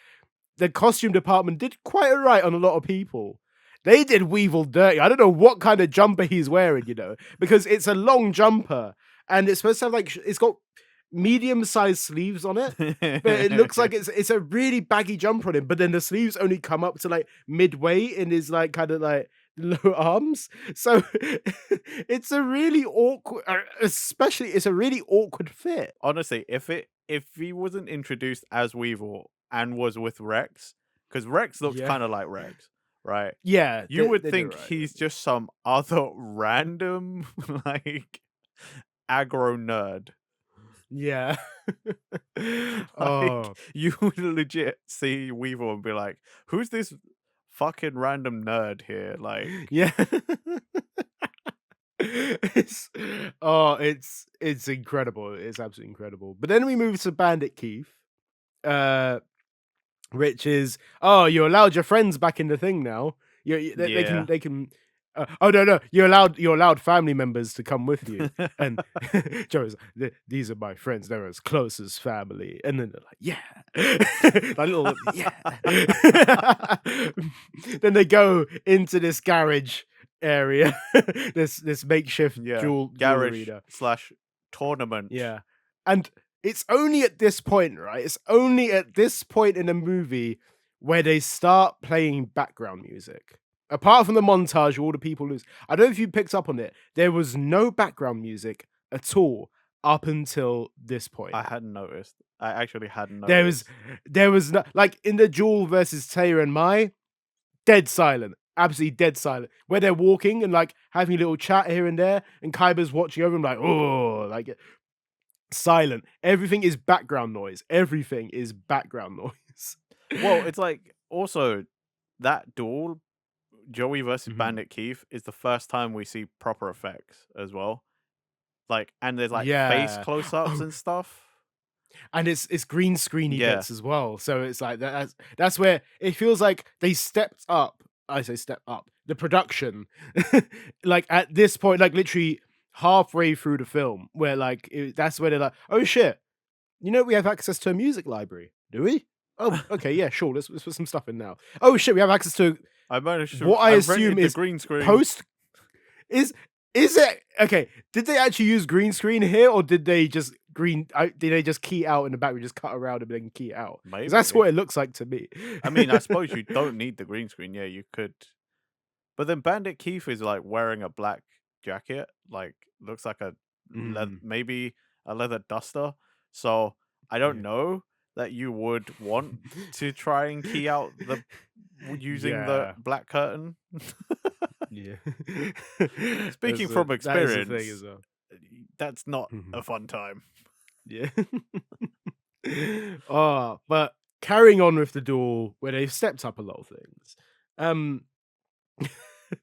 Speaker 1: the costume department did quite alright on a lot of people. They did Weevil dirty. I don't know what kind of jumper he's wearing, because it's a long jumper and it's supposed to have like it's got medium-sized sleeves on it, but it looks like it's a really baggy jumper on him. But then the sleeves only come up to like midway in his like kind of like lower arms. So it's a really awkward, especially it's a really awkward fit.
Speaker 2: Honestly, if he wasn't introduced as Weevil and was with Rex, because Rex looks
Speaker 1: Yeah.
Speaker 2: kind of like Rex, right?
Speaker 1: Yeah,
Speaker 2: You would
Speaker 1: they do
Speaker 2: think
Speaker 1: right.
Speaker 2: he's just some other random like aggro nerd.
Speaker 1: Yeah.
Speaker 2: Like
Speaker 1: Oh,
Speaker 2: you would legit see Weevil and be like, "Who's this fucking random nerd here?" Like,
Speaker 1: yeah. It's it's incredible. It's absolutely incredible. But then we move to Bandit Keith, uh, which is, "Oh, you allowed your friends back in the thing now. They can
Speaker 2: yeah.
Speaker 1: oh, no, you allowed family members to come with you." And Joe's like, "These are my friends. They're as close as family." And then they're like, "Yeah." Like little yeah. Then they go into this garage area, this makeshift
Speaker 2: Yeah.
Speaker 1: duel
Speaker 2: Garage
Speaker 1: arena.
Speaker 2: slash tournament.
Speaker 1: Yeah. And it's only at this point, right? It's only at this point in the movie where they start playing background music. Apart from the montage of all the people lose. I don't know if you picked up on it. There was no background music at all up until this point.
Speaker 2: I hadn't noticed. I actually hadn't
Speaker 1: There was
Speaker 2: noticed.
Speaker 1: there was no like in the duel versus Taylor and Mai, dead silent. Absolutely dead silent. Where they're walking and like having a little chat here and there, and Kaiba's watching over him like, oh, like silent. Everything is background noise. Everything is background noise.
Speaker 2: Well, it's like also that duel, Joey versus
Speaker 1: Mhm.
Speaker 2: Bandit Keith, is the first time we see proper effects as well. Like, and there's like face
Speaker 1: Yeah.
Speaker 2: close ups
Speaker 1: Oh,
Speaker 2: and stuff.
Speaker 1: and it's green screeny
Speaker 2: Yeah.
Speaker 1: bits as well. So it's like that's where it feels like they stepped up. I say step up the production, like at this point, like literally halfway through the film, where like that's where they're like, oh shit, we have access to a music library, do we? Oh, okay, yeah, sure. Let's put some stuff in now. Oh shit, we have access to
Speaker 2: I managed to.
Speaker 1: what I
Speaker 2: I
Speaker 1: assume
Speaker 2: rented the
Speaker 1: is
Speaker 2: green screen.
Speaker 1: post. Is it okay? Did they actually use green screen here, or did they just did they just key out in the back? We just cut around and then key out because that's
Speaker 2: Maybe.
Speaker 1: what it looks like to me.
Speaker 2: I mean, I suppose you don't need the green screen. Yeah, you could. But then Bandit Keith is like wearing a black jacket, like looks like a
Speaker 1: Mm,
Speaker 2: maybe a leather duster. So I don't
Speaker 1: yeah.
Speaker 2: know that you would want to try and key out the using the
Speaker 1: Yeah,
Speaker 2: black curtain.
Speaker 1: yeah.
Speaker 2: Speaking from
Speaker 1: That is the thing as
Speaker 2: experience,
Speaker 1: well.
Speaker 2: that's not
Speaker 1: Mhm.
Speaker 2: a fun time.
Speaker 1: Yeah. Oh, but carrying on with the duel, where they've stepped up a lot of things. Um,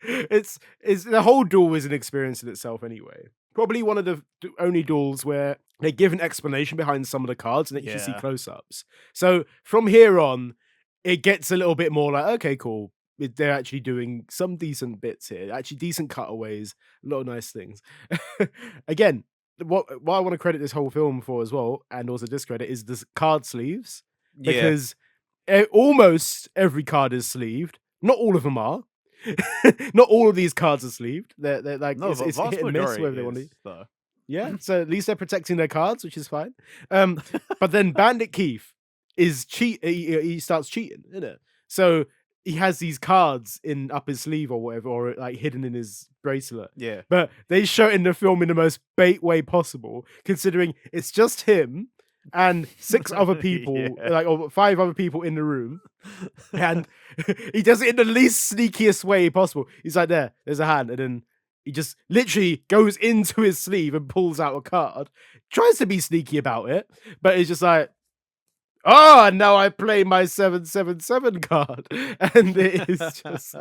Speaker 1: it's the whole duel is an experience in itself anyway. Probably one of the only duels where they give an explanation behind some of the cards and that you can see
Speaker 2: Yeah.
Speaker 1: close-ups. So from here on, it gets a little bit more like, okay, cool. They're actually doing some decent bits here, actually decent cutaways, a lot of nice things. Again, what I want to credit this whole film for as well, and also discredit, is the card sleeves,
Speaker 2: Yeah.
Speaker 1: because almost every card is sleeved. Not all of them are. Not all of these cards are sleeved. They're like
Speaker 2: No, the
Speaker 1: it's
Speaker 2: vast
Speaker 1: hit and miss
Speaker 2: majority
Speaker 1: whether they want
Speaker 2: is
Speaker 1: to.
Speaker 2: though.
Speaker 1: Yeah, so at least they're protecting their cards, which is fine. But then Bandit Keith is he starts cheating, isn't it? So he has these cards in up his sleeve or whatever, or like hidden in his bracelet.
Speaker 2: Yeah.
Speaker 1: But they show it in the film in the most bait way possible, considering it's just him and six other people,
Speaker 2: Yeah.
Speaker 1: like or five other people in the room, and he does it in the least sneakiest way possible. He's like, there's a hand, and then he just literally goes into his sleeve and pulls out a card, tries to be sneaky about it, but it's just like, oh, and now I play my 777 card. And it is just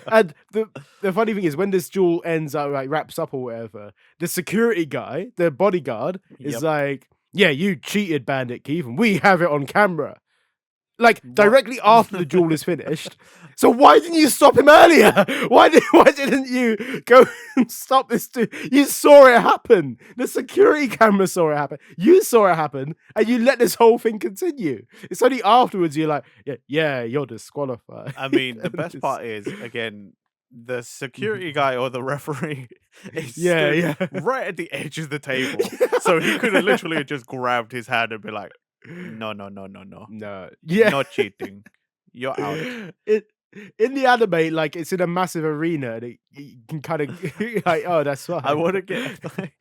Speaker 1: and the funny thing is when this duel ends up like wraps up or whatever, the security guy, the bodyguard, is
Speaker 2: Yep.
Speaker 1: like, yeah, you cheated, Bandit Keith, and we have it on camera. Like
Speaker 2: What?
Speaker 1: directly after the duel is finished. So why didn't you stop him earlier? Why didn't you go and stop this dude? You saw it happen. The security camera saw it happen. You saw it happen, and you let this whole thing continue. It's only afterwards you're like, yeah, you're disqualified.
Speaker 2: I mean, the
Speaker 1: And
Speaker 2: best
Speaker 1: it's-
Speaker 2: part is, again, the security guy or the referee is
Speaker 1: Yeah,
Speaker 2: stood
Speaker 1: yeah.
Speaker 2: right at the edge of the table. So he could have literally just grabbed his hand and be like, no, no, no, no, no.
Speaker 1: No. Yeah.
Speaker 2: Not cheating. You're out.
Speaker 1: It in the anime, like it's in a massive arena, and you can kind of like, oh, that's fine.
Speaker 2: I want to get like,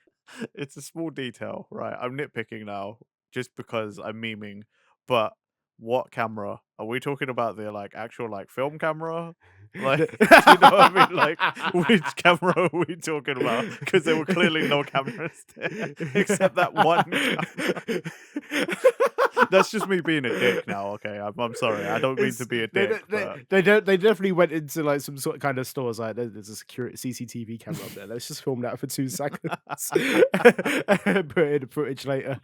Speaker 2: it's a small detail, right? I'm nitpicking now just because I'm memeing, but what camera are we talking about? The like actual like film camera? Like, do you know what I mean? Like, which camera are we talking about? Because there were clearly no cameras there except that one camera. That's just me being a dick now. Okay, I'm sorry. I don't mean to be a dick. But...
Speaker 1: They definitely went into like some sort of kind of stores like there's a security CCTV camera up there. Let's just film that for 2 seconds. Put in the footage later.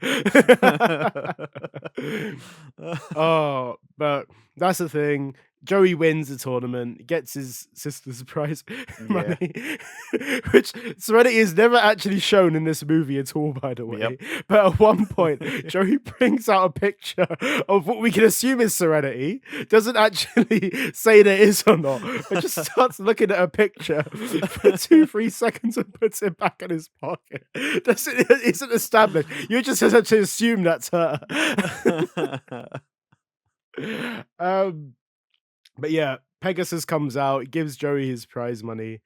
Speaker 1: Oh, but that's the thing. Joey wins the tournament, gets his sister's prize money, which Serenity is never actually shown in this movie at all, by the way.
Speaker 2: Yep.
Speaker 1: But at one point, Joey brings out a picture of what we can assume is Serenity, doesn't actually say there is or not, but just starts looking at a picture for 2-3 seconds and puts it back in his pocket. It isn't established. You just have to assume that's her. But yeah, Pegasus comes out, gives Joey his prize money.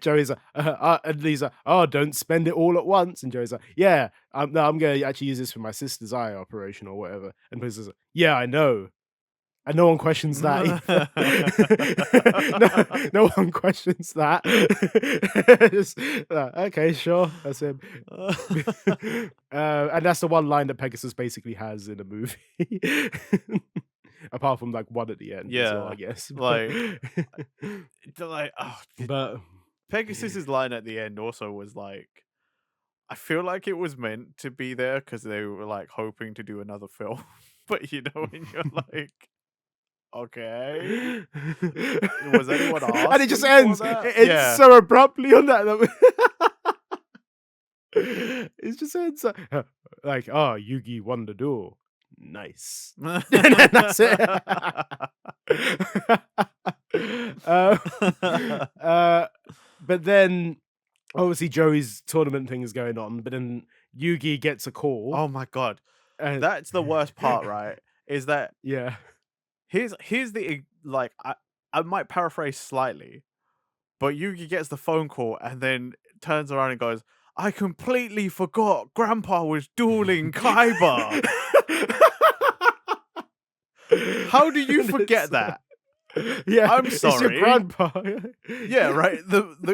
Speaker 1: Joey's like, and he's like, oh, don't spend it all at once. And Joey's like, yeah, no, I'm going to actually use this for my sister's eye operation or whatever. And Pegasus is like, yeah, I know. And no one questions that either. No one questions that. Just, okay, sure, that's him. And that's the one line that Pegasus basically has in the movie. Apart from like one at the end, as well, I guess.
Speaker 2: Like, oh,
Speaker 1: but
Speaker 2: Pegasus's line at the end also was like, I feel like it was meant to be there because they were like hoping to do another film. But you know, when you're like, okay, was anyone asking?
Speaker 1: And it just ends. It ends so abruptly on that. It just ends like, oh, Yugi won the duel. Nice. And then that's it. But then obviously Joey's tournament thing is going on, but then Yugi gets a call.
Speaker 2: Oh my god. That's the worst part, right? Is that here's the like I might paraphrase slightly, but Yugi gets the phone call and then turns around and goes, I completely forgot Grandpa was dueling Kaiba. How do you forget that?
Speaker 1: Yeah,
Speaker 2: I'm sorry.
Speaker 1: It's your grandpa.
Speaker 2: Yeah, right.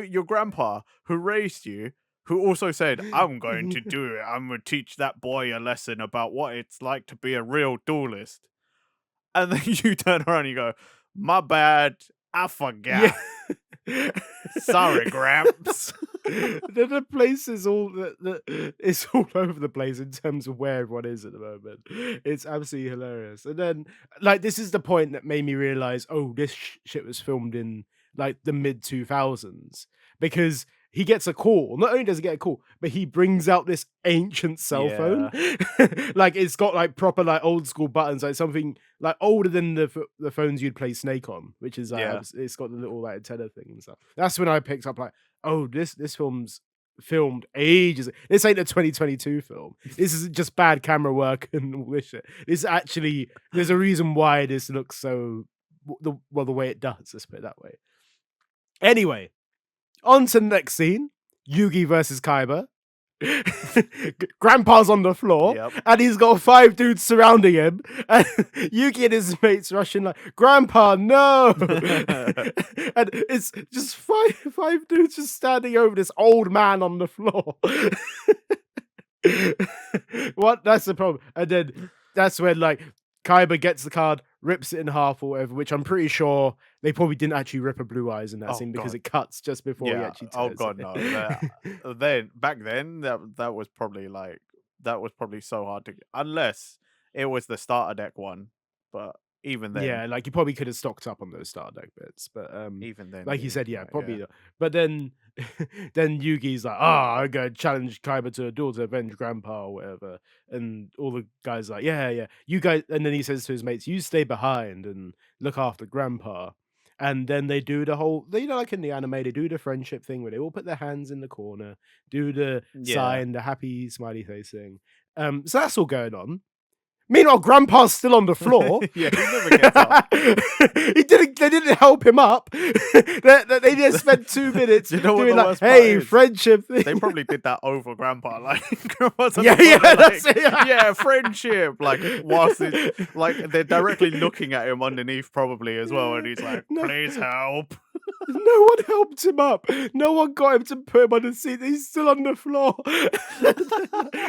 Speaker 2: Your grandpa who raised you, who also said, I'm going to do it. I'm going to teach that boy a lesson about what it's like to be a real duelist. And then you turn around and you go, my bad. I forgot. Yeah. Sorry, Gramps.
Speaker 1: The place is all it's all over the place in terms of where everyone is at the moment. It's absolutely hilarious. And then, like, this is the point that made me realize, oh, this shit was filmed in like the mid 2000s because he gets a call. Not only does he get a call, but he brings out this ancient cell phone. Like it's got like proper like old school buttons, like something like older than the phones you'd play Snake on, which is it's got the little like antenna thing and stuff. That's when I picked up like, oh, this film's filmed ages. This ain't a 2022 film. This is just bad camera work and all this shit. This actually, there's a reason why this looks so the way it does. Let's put it that way. Anyway, on to the next scene: Yugi versus Kaiba. Grandpa's on the floor,
Speaker 2: Yep.
Speaker 1: and he's got 5 dudes surrounding him, and Yugi and his mates rushing like, "Grandpa, no!" And it's just five dudes just standing over this old man on the floor. What? That's the problem. And then that's when like Kaiba gets the card, rips it in half or whatever, which I'm pretty sure they probably didn't actually rip a Blue Eyes in that
Speaker 2: Oh,
Speaker 1: scene because
Speaker 2: God.
Speaker 1: it cuts just before he
Speaker 2: Yeah.
Speaker 1: actually
Speaker 2: Oh
Speaker 1: tears
Speaker 2: God,
Speaker 1: it.
Speaker 2: no. Then back then, that was probably like that was probably so hard to unless it was the starter deck one. But even then,
Speaker 1: Yeah, like you probably could have stocked up on those starter deck bits, but like you said, yeah, probably
Speaker 2: yeah.
Speaker 1: not. But then then Yugi's like, I'm gonna challenge Kaiba to a duel to avenge Grandpa or whatever. And all the guys like, yeah, you guys, and then he says to his mates, you stay behind and look after Grandpa. And then they do the whole, like in the anime, they do the friendship thing where they all put their hands in the corner, do the
Speaker 2: Yeah.
Speaker 1: sign, the happy smiley face thing. So that's all going on. Meanwhile, Grandpa's still on the floor.
Speaker 2: Yeah, he never gets up.
Speaker 1: They didn't help him up. They just spent 2 minutes
Speaker 2: Do you know what
Speaker 1: doing
Speaker 2: the
Speaker 1: like,
Speaker 2: worst part
Speaker 1: hey,
Speaker 2: is?
Speaker 1: friendship thing.
Speaker 2: They probably did that over Grandpa. Like Grandpa's on
Speaker 1: Yeah,
Speaker 2: the floor, they're
Speaker 1: that's
Speaker 2: like,
Speaker 1: it.
Speaker 2: yeah, friendship. Like whilst it's like they're directly looking at him underneath, probably as well, and he's like,
Speaker 1: No.
Speaker 2: please help.
Speaker 1: No one helped him up. No one got him to put him on the seat. He's still on the floor.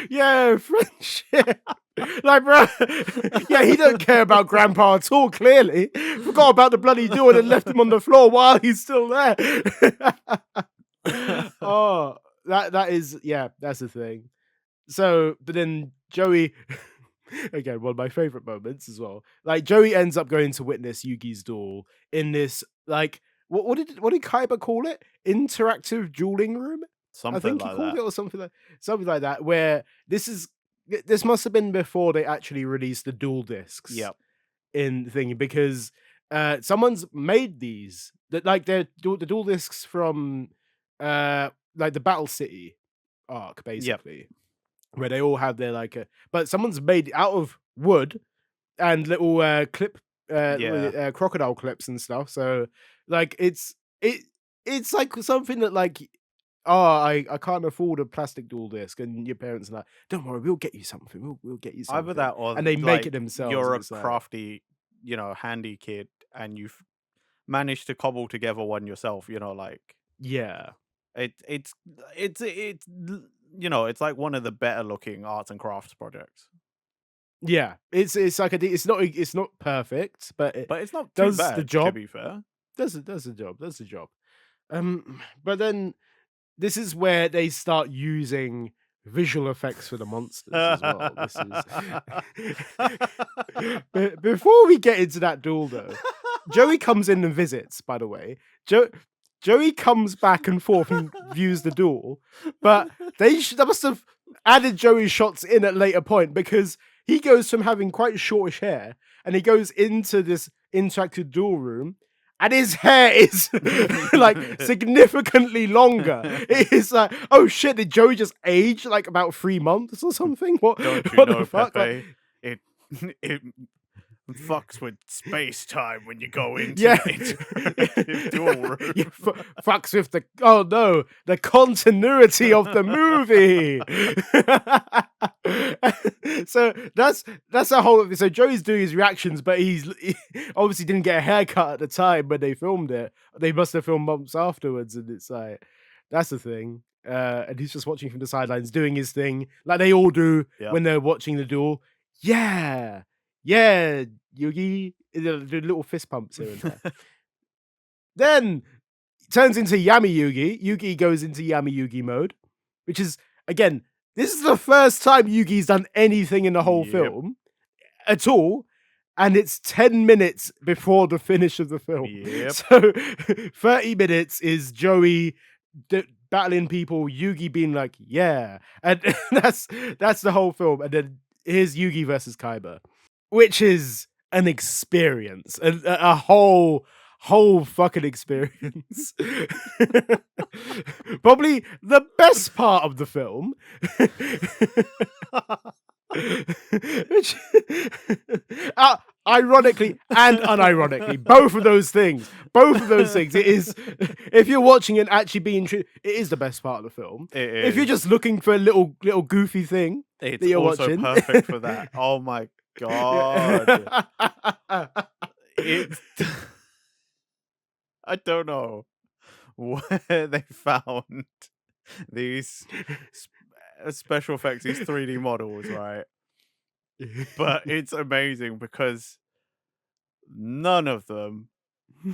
Speaker 1: Yeah, friendship. Like, bro, yeah, he don't care about Grandpa at all, clearly. Forgot about the bloody duel and left him on the floor while he's still there. Oh, that is, yeah, that's the thing. So, but then Joey, again, one of my favorite moments as well. Like, Joey ends up going to witness Yugi's duel in this, like, what did Kaiba call it? Interactive dueling room? I
Speaker 2: Something
Speaker 1: think he
Speaker 2: like
Speaker 1: called
Speaker 2: that.
Speaker 1: it, or something like that. Where this must have been before they actually released the dual discs.
Speaker 2: Yep.
Speaker 1: In thingy, because someone's made these that like they're the dual discs from like the Battle City arc, basically, where they all have their like but someone's made it out of wood and little clip
Speaker 2: Yeah.
Speaker 1: crocodile clips and stuff. So like it's like something that like, I can't afford a plastic dual disc, and your parents are like, don't worry, we'll get you something. We'll get you
Speaker 2: Either
Speaker 1: something.
Speaker 2: that or
Speaker 1: And they make it
Speaker 2: like
Speaker 1: themselves.
Speaker 2: you're
Speaker 1: And
Speaker 2: a
Speaker 1: it's like,
Speaker 2: crafty, handy kid and you've managed to cobble together one yourself, like
Speaker 1: yeah.
Speaker 2: it's like one of the better looking arts and crafts projects.
Speaker 1: Yeah, it's like it's not perfect, but it
Speaker 2: But it's not too
Speaker 1: does the
Speaker 2: bad, to
Speaker 1: job.
Speaker 2: be fair.
Speaker 1: Does the job. Does the job. But then this is where they start using visual effects for the monsters as well. This is before we get into that duel though. Joey comes in and visits. By the way, Joey comes back and forth and views the duel, but they must have added Joey's shots in at later point, because he goes from having quite shortish hair and he goes into this interactive duel room and his hair is like significantly longer. It is like, oh shit, did Joey just age like about 3 months or something? What,
Speaker 2: Don't you
Speaker 1: what
Speaker 2: know,
Speaker 1: the fuck?
Speaker 2: Pepe?
Speaker 1: Like,
Speaker 2: It fucks with space time when you go into
Speaker 1: yeah.
Speaker 2: the interactive duel room.
Speaker 1: Yeah, fucks with the continuity of the movie. So that's a whole. So Joey's doing his reactions, but he obviously didn't get a haircut at the time when they filmed it. They must have filmed months afterwards, and it's like, that's the thing. And he's just watching from the sidelines, doing his thing like they all do
Speaker 2: Yep.
Speaker 1: when they're watching the duel. Yeah, Yugi, the little fist pumps here and there. Then turns into Yami Yugi. Yugi goes into Yami Yugi mode, which is, again, this is the first time Yugi's done anything in the whole
Speaker 2: Yep.
Speaker 1: film at all. And it's 10 minutes before the finish of the film.
Speaker 2: Yep.
Speaker 1: So 30 minutes is Joey battling people, Yugi being like, yeah. And that's the whole film. And then here's Yugi versus Kaiba, which is an experience, a whole fucking experience. Probably the best part of the film. Which, uh, ironically and unironically, both of those things. It is, if you're watching it and actually being true, it is the best part of the film.
Speaker 2: It
Speaker 1: If you're
Speaker 2: is.
Speaker 1: just looking for a little goofy thing that
Speaker 2: It's
Speaker 1: you're
Speaker 2: also
Speaker 1: watching,
Speaker 2: perfect for that. Oh my god.
Speaker 1: yeah.
Speaker 2: It's I don't know where they found these special effects, these 3D models, right? But it's amazing because none of them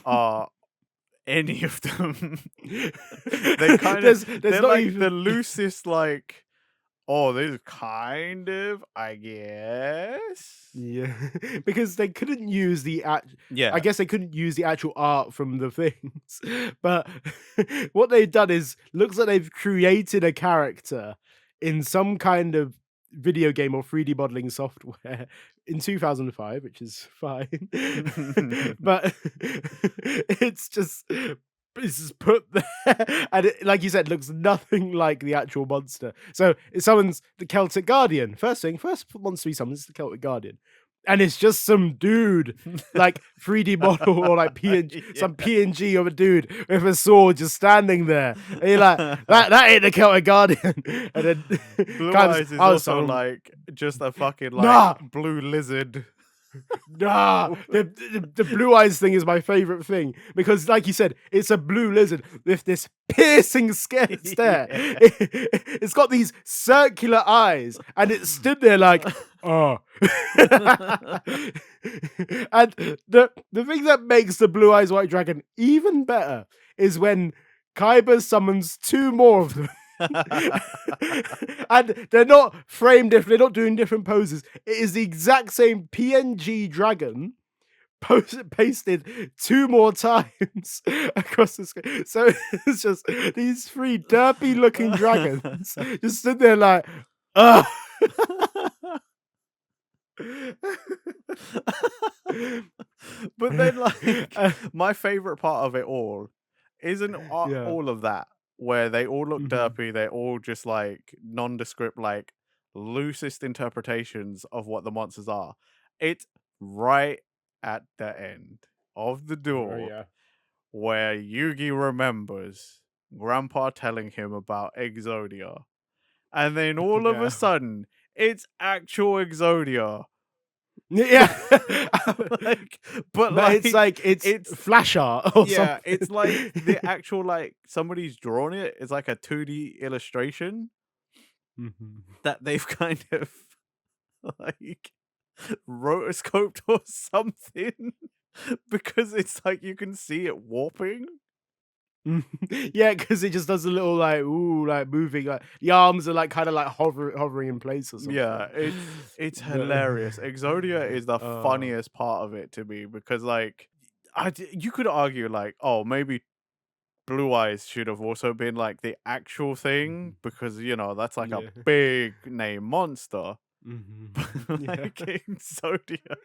Speaker 2: are any of them. They kind of
Speaker 1: there's
Speaker 2: they're
Speaker 1: not
Speaker 2: like the
Speaker 1: even
Speaker 2: loosest like, "Oh, this is kind of, I guess."
Speaker 1: yeah, because they couldn't use I
Speaker 2: Yeah.
Speaker 1: guess they couldn't use the actual art from the things, but what they've done is looks like they've created a character in some kind of video game or 3D modeling software in 2005, which is fine. But it's just put there, and like you said, looks nothing like the actual monster. So it summons the Celtic Guardian. First monster he summons is the Celtic Guardian, and it's just some dude, like 3D model or like PNG,
Speaker 2: Yeah.
Speaker 1: some PNG of a dude with a sword just standing there. And you're like, that ain't the Celtic Guardian. And then
Speaker 2: Blue
Speaker 1: kind of,
Speaker 2: Eyes is
Speaker 1: oh,
Speaker 2: also
Speaker 1: so
Speaker 2: like just a fucking like
Speaker 1: nah,
Speaker 2: blue lizard.
Speaker 1: nah, the blue eyes thing is my favorite thing because, like you said, it's a blue lizard with this piercing stare.
Speaker 2: Yeah.
Speaker 1: It's got these circular eyes, and it stood there like, oh. And the thing that makes the blue eyes white dragon even better is when Kaiba summons two more of them. And they're not framed different, they're not doing different poses. It is the exact same PNG dragon pasted two more times across the screen. So it's just these three derpy looking dragons just stood there like, ugh.
Speaker 2: But then, like,
Speaker 1: Uh,
Speaker 2: my favorite part of it all isn't
Speaker 1: yeah.
Speaker 2: all of that, where they all look
Speaker 1: Mhm.
Speaker 2: derpy. They're all just like nondescript, like loosest interpretations of what the monsters are. It's right at the end of the
Speaker 1: Oh
Speaker 2: duel
Speaker 1: yeah.
Speaker 2: where Yugi remembers Grandpa telling him about Exodia. And then all of a
Speaker 1: Yeah.
Speaker 2: sudden, it's actual Exodia.
Speaker 1: Yeah.
Speaker 2: like, but
Speaker 1: But it's
Speaker 2: like,
Speaker 1: like it's
Speaker 2: it's
Speaker 1: flash art or
Speaker 2: yeah, it's
Speaker 1: something.
Speaker 2: like the actual like somebody's drawn it. It's like a 2D illustration
Speaker 1: Mhm.
Speaker 2: that they've kind of like rotoscoped or something because it's like you can see it warping.
Speaker 1: Yeah, because it just does a little like ooh, like moving, like the arms are like kind of like hovering in place or
Speaker 2: Yeah,
Speaker 1: something.
Speaker 2: it's
Speaker 1: But
Speaker 2: hilarious. Exodia is the
Speaker 1: uh,
Speaker 2: funniest part of it to me because like you could argue like, oh, maybe Blue Eyes should have also been like the actual thing
Speaker 1: mhm,
Speaker 2: because that's like a
Speaker 1: yeah,
Speaker 2: big name monster.
Speaker 1: mhm, yeah,
Speaker 2: Like Exodia.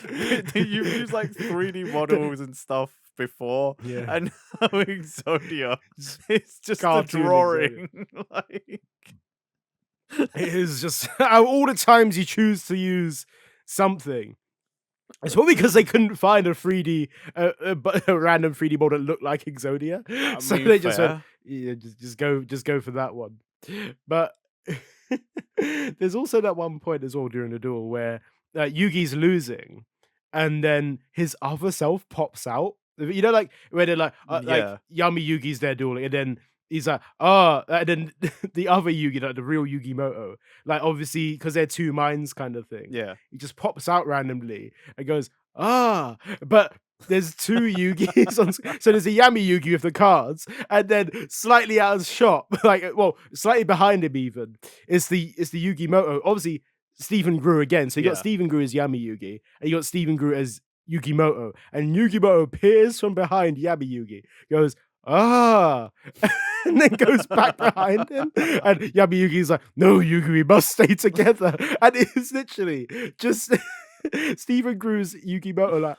Speaker 2: But you've used like 3D models and stuff before,
Speaker 1: yeah,
Speaker 2: and now Exodia
Speaker 1: just
Speaker 2: is just a
Speaker 1: cartoon Exodia.
Speaker 2: drawing. Like
Speaker 1: It is just all the times you choose to use something. It's probably because they couldn't find a 3D, a random 3D model that looked like Exodia,
Speaker 2: I
Speaker 1: so
Speaker 2: mean
Speaker 1: they just went,
Speaker 2: fair.
Speaker 1: yeah, just go for that one. But there's also that one point as well during the duel where Yugi's losing, and then his other self pops out. You know, like where they're like
Speaker 2: Yeah.
Speaker 1: Yummy Yugi's there dueling, and then he's like, oh, and then the other Yugi, like the real Yugi Moto, like obviously because they're two minds kind of thing.
Speaker 2: Yeah.
Speaker 1: He just pops out randomly and goes, ah, but there's two Yugis on so there's a Yami Yugi with the cards, and then slightly out of shot, like well, slightly behind him even, it's the Yugi Moto. Obviously, Stephen Groo again. So you got
Speaker 2: Yeah.
Speaker 1: Stephen Groo as Yami Yugi, and you got Stephen Groo as Yugi Moto. And Yugi Moto appears from behind Yami Yugi, goes, ah, and then goes back behind him. And Yami Yugi's like, no, Yugi, we must stay together. And it's literally just Stephen Groo's Yugi Moto, like,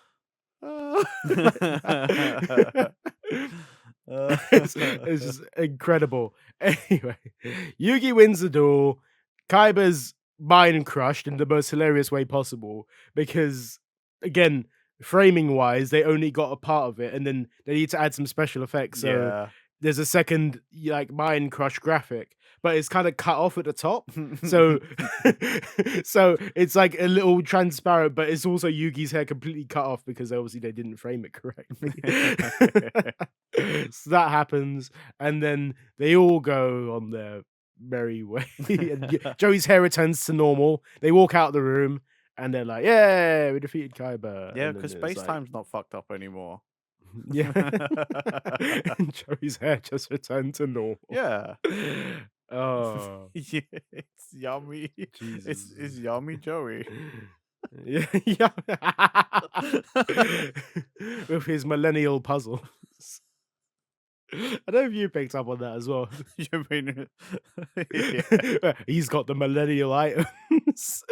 Speaker 1: "Ah," like that. It's just incredible. Anyway, Yugi wins the duel. Kaiba's mind crushed in the most hilarious way possible because, again, framing wise, they only got a part of it, and then they need to add some special effects. So
Speaker 2: Yeah.
Speaker 1: there's a second like mind crush graphic, but it's kind of cut off at the top. So so it's like a little transparent, but it's also Yugi's hair completely cut off because obviously they didn't frame it correctly. So that happens, and then they all go on their merry way. And Joey's hair returns to normal. They walk out of the room and they're like, "Yeah, we defeated Kaiba."
Speaker 2: Yeah,
Speaker 1: And then
Speaker 2: because
Speaker 1: it's
Speaker 2: space
Speaker 1: like,
Speaker 2: time's not fucked up anymore.
Speaker 1: yeah, and Joey's hair just returned to normal.
Speaker 2: Yeah.
Speaker 1: Oh,
Speaker 2: Yeah, it's yummy. It's
Speaker 1: Jesus.
Speaker 2: yummy Joey.
Speaker 1: Yeah, yeah. With his millennial puzzles. I don't know if you picked up on that as well.
Speaker 2: You mean yeah.
Speaker 1: He's got the millennial items.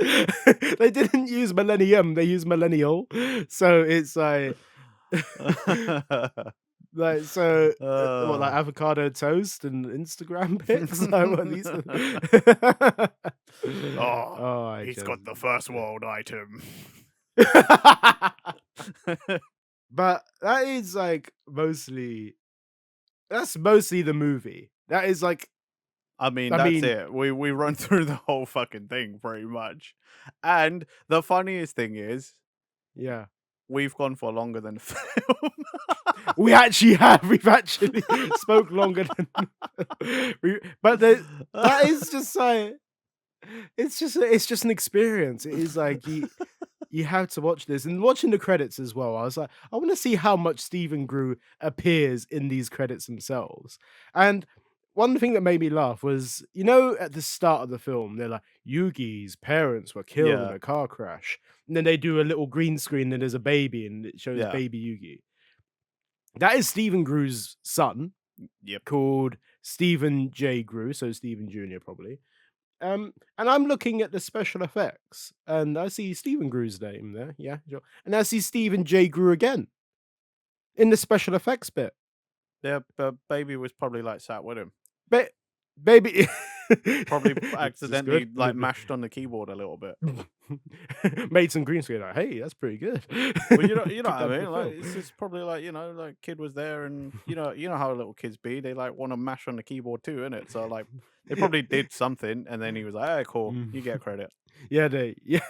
Speaker 1: They didn't use millennium, they used millennial. So it's what, like
Speaker 2: Uh.
Speaker 1: avocado toast and Instagram pics? Like, what these
Speaker 2: Oh,
Speaker 1: Oh, I
Speaker 2: he's
Speaker 1: just
Speaker 2: got the first world item.
Speaker 1: But that is, like, that's mostly the movie. That is, like
Speaker 2: I mean,
Speaker 1: I
Speaker 2: that's
Speaker 1: mean
Speaker 2: it. We run through the whole fucking thing pretty much. And the funniest thing is,
Speaker 1: yeah.
Speaker 2: we've gone for longer than the film.
Speaker 1: We actually have. We've actually spoke longer than but that is just like it's just an experience. It is like you have to watch this and watching the credits as well. I was like, I want to see how much Stephen Groo appears in these credits themselves. And one thing that made me laugh was, at the start of the film, they're like, Yugi's parents were killed in
Speaker 2: Yeah,
Speaker 1: a car crash. And then they do a little green screen and there's a baby and it shows
Speaker 2: yeah,
Speaker 1: baby Yugi. That is Stephen Groo's son
Speaker 2: yep.
Speaker 1: called Stephen J. Groo, so Stephen Jr. probably. And I'm looking at the special effects, and I see Stephen Groo's name there. Yeah, sure. And I see Stephen J. Groo again in the special effects bit.
Speaker 2: Yeah, but baby was probably like sat with him.
Speaker 1: Ba- Baby,
Speaker 2: Probably
Speaker 1: this is good.
Speaker 2: accidentally like mashed on the keyboard a little bit.
Speaker 1: Made some green screen. Like, hey, that's pretty good.
Speaker 2: Well, you know
Speaker 1: Took
Speaker 2: what I
Speaker 1: that for
Speaker 2: mean. Like
Speaker 1: film.
Speaker 2: it's just probably like like kid was there, and you know how little kids be. They like want to mash on the keyboard too, innit? So like they probably did something, and then he was like, "Hey, cool,
Speaker 1: Mm.
Speaker 2: you get credit."
Speaker 1: Yeah, yeah.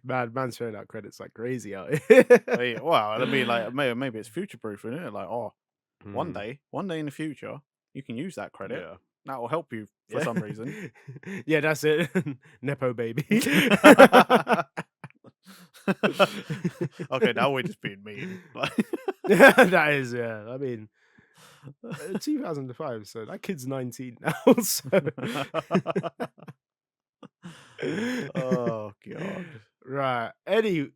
Speaker 1: Man's throwing out credits like crazy out here.
Speaker 2: Well, I mean, like maybe it's future proof, isn't it? Like, oh,
Speaker 1: Mm,
Speaker 2: one day in the future, you can use that credit.
Speaker 1: yeah.
Speaker 2: That will help you for
Speaker 1: Yeah.
Speaker 2: some reason.
Speaker 1: Yeah, that's it. Nepo baby.
Speaker 2: Okay, now we're just being mean.
Speaker 1: That is, yeah. I mean, 2005, so that kid's 19 now. So
Speaker 2: Oh god.
Speaker 1: right. Anyway,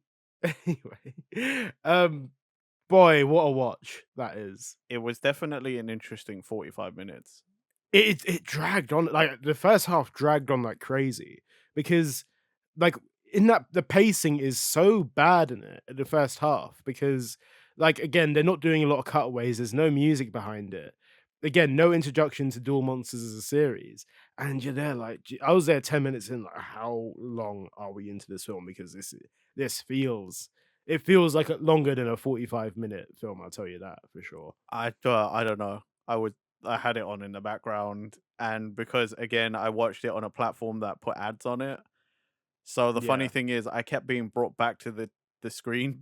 Speaker 1: boy, what a watch that is.
Speaker 2: It was definitely an interesting 45 minutes.
Speaker 1: It dragged on, like, the first half dragged on like crazy because, like, in that the pacing is so bad in it in the first half because, like, again, they're not doing a lot of cutaways, there's no music behind it. Again, no introduction to Duel Monsters as a series, and you're there like, I was there 10 minutes in, like, how long are we into this film? Because this feels like longer than a 45-minute film, I'll tell you that for sure.
Speaker 2: I don't know. I had it on in the background, and because again I watched it on a platform that put ads on it. So the funny
Speaker 1: Yeah.
Speaker 2: thing is I kept being brought back to the screen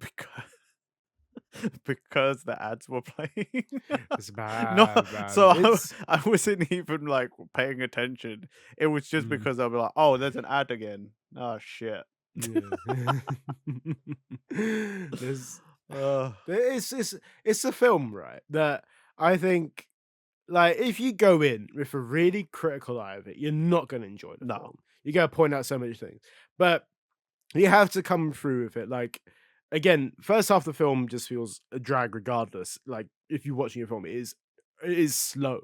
Speaker 2: because the ads were playing.
Speaker 1: It's
Speaker 2: No,
Speaker 1: bad, man.
Speaker 2: so
Speaker 1: It's
Speaker 2: I wasn't even like paying attention. It was just
Speaker 1: mm,
Speaker 2: because I'll be like, oh, there's an ad again. Oh shit.
Speaker 1: yeah. There's
Speaker 2: Uh,
Speaker 1: it's a film, right? That I think, like, if you go in with a really critical eye of it, you're not gonna enjoy the
Speaker 2: no.
Speaker 1: film. You gotta point out so many things. But you have to come through with it. Like, again, first half of the film just feels a drag regardless. Like, if you're watching a film, it is slow.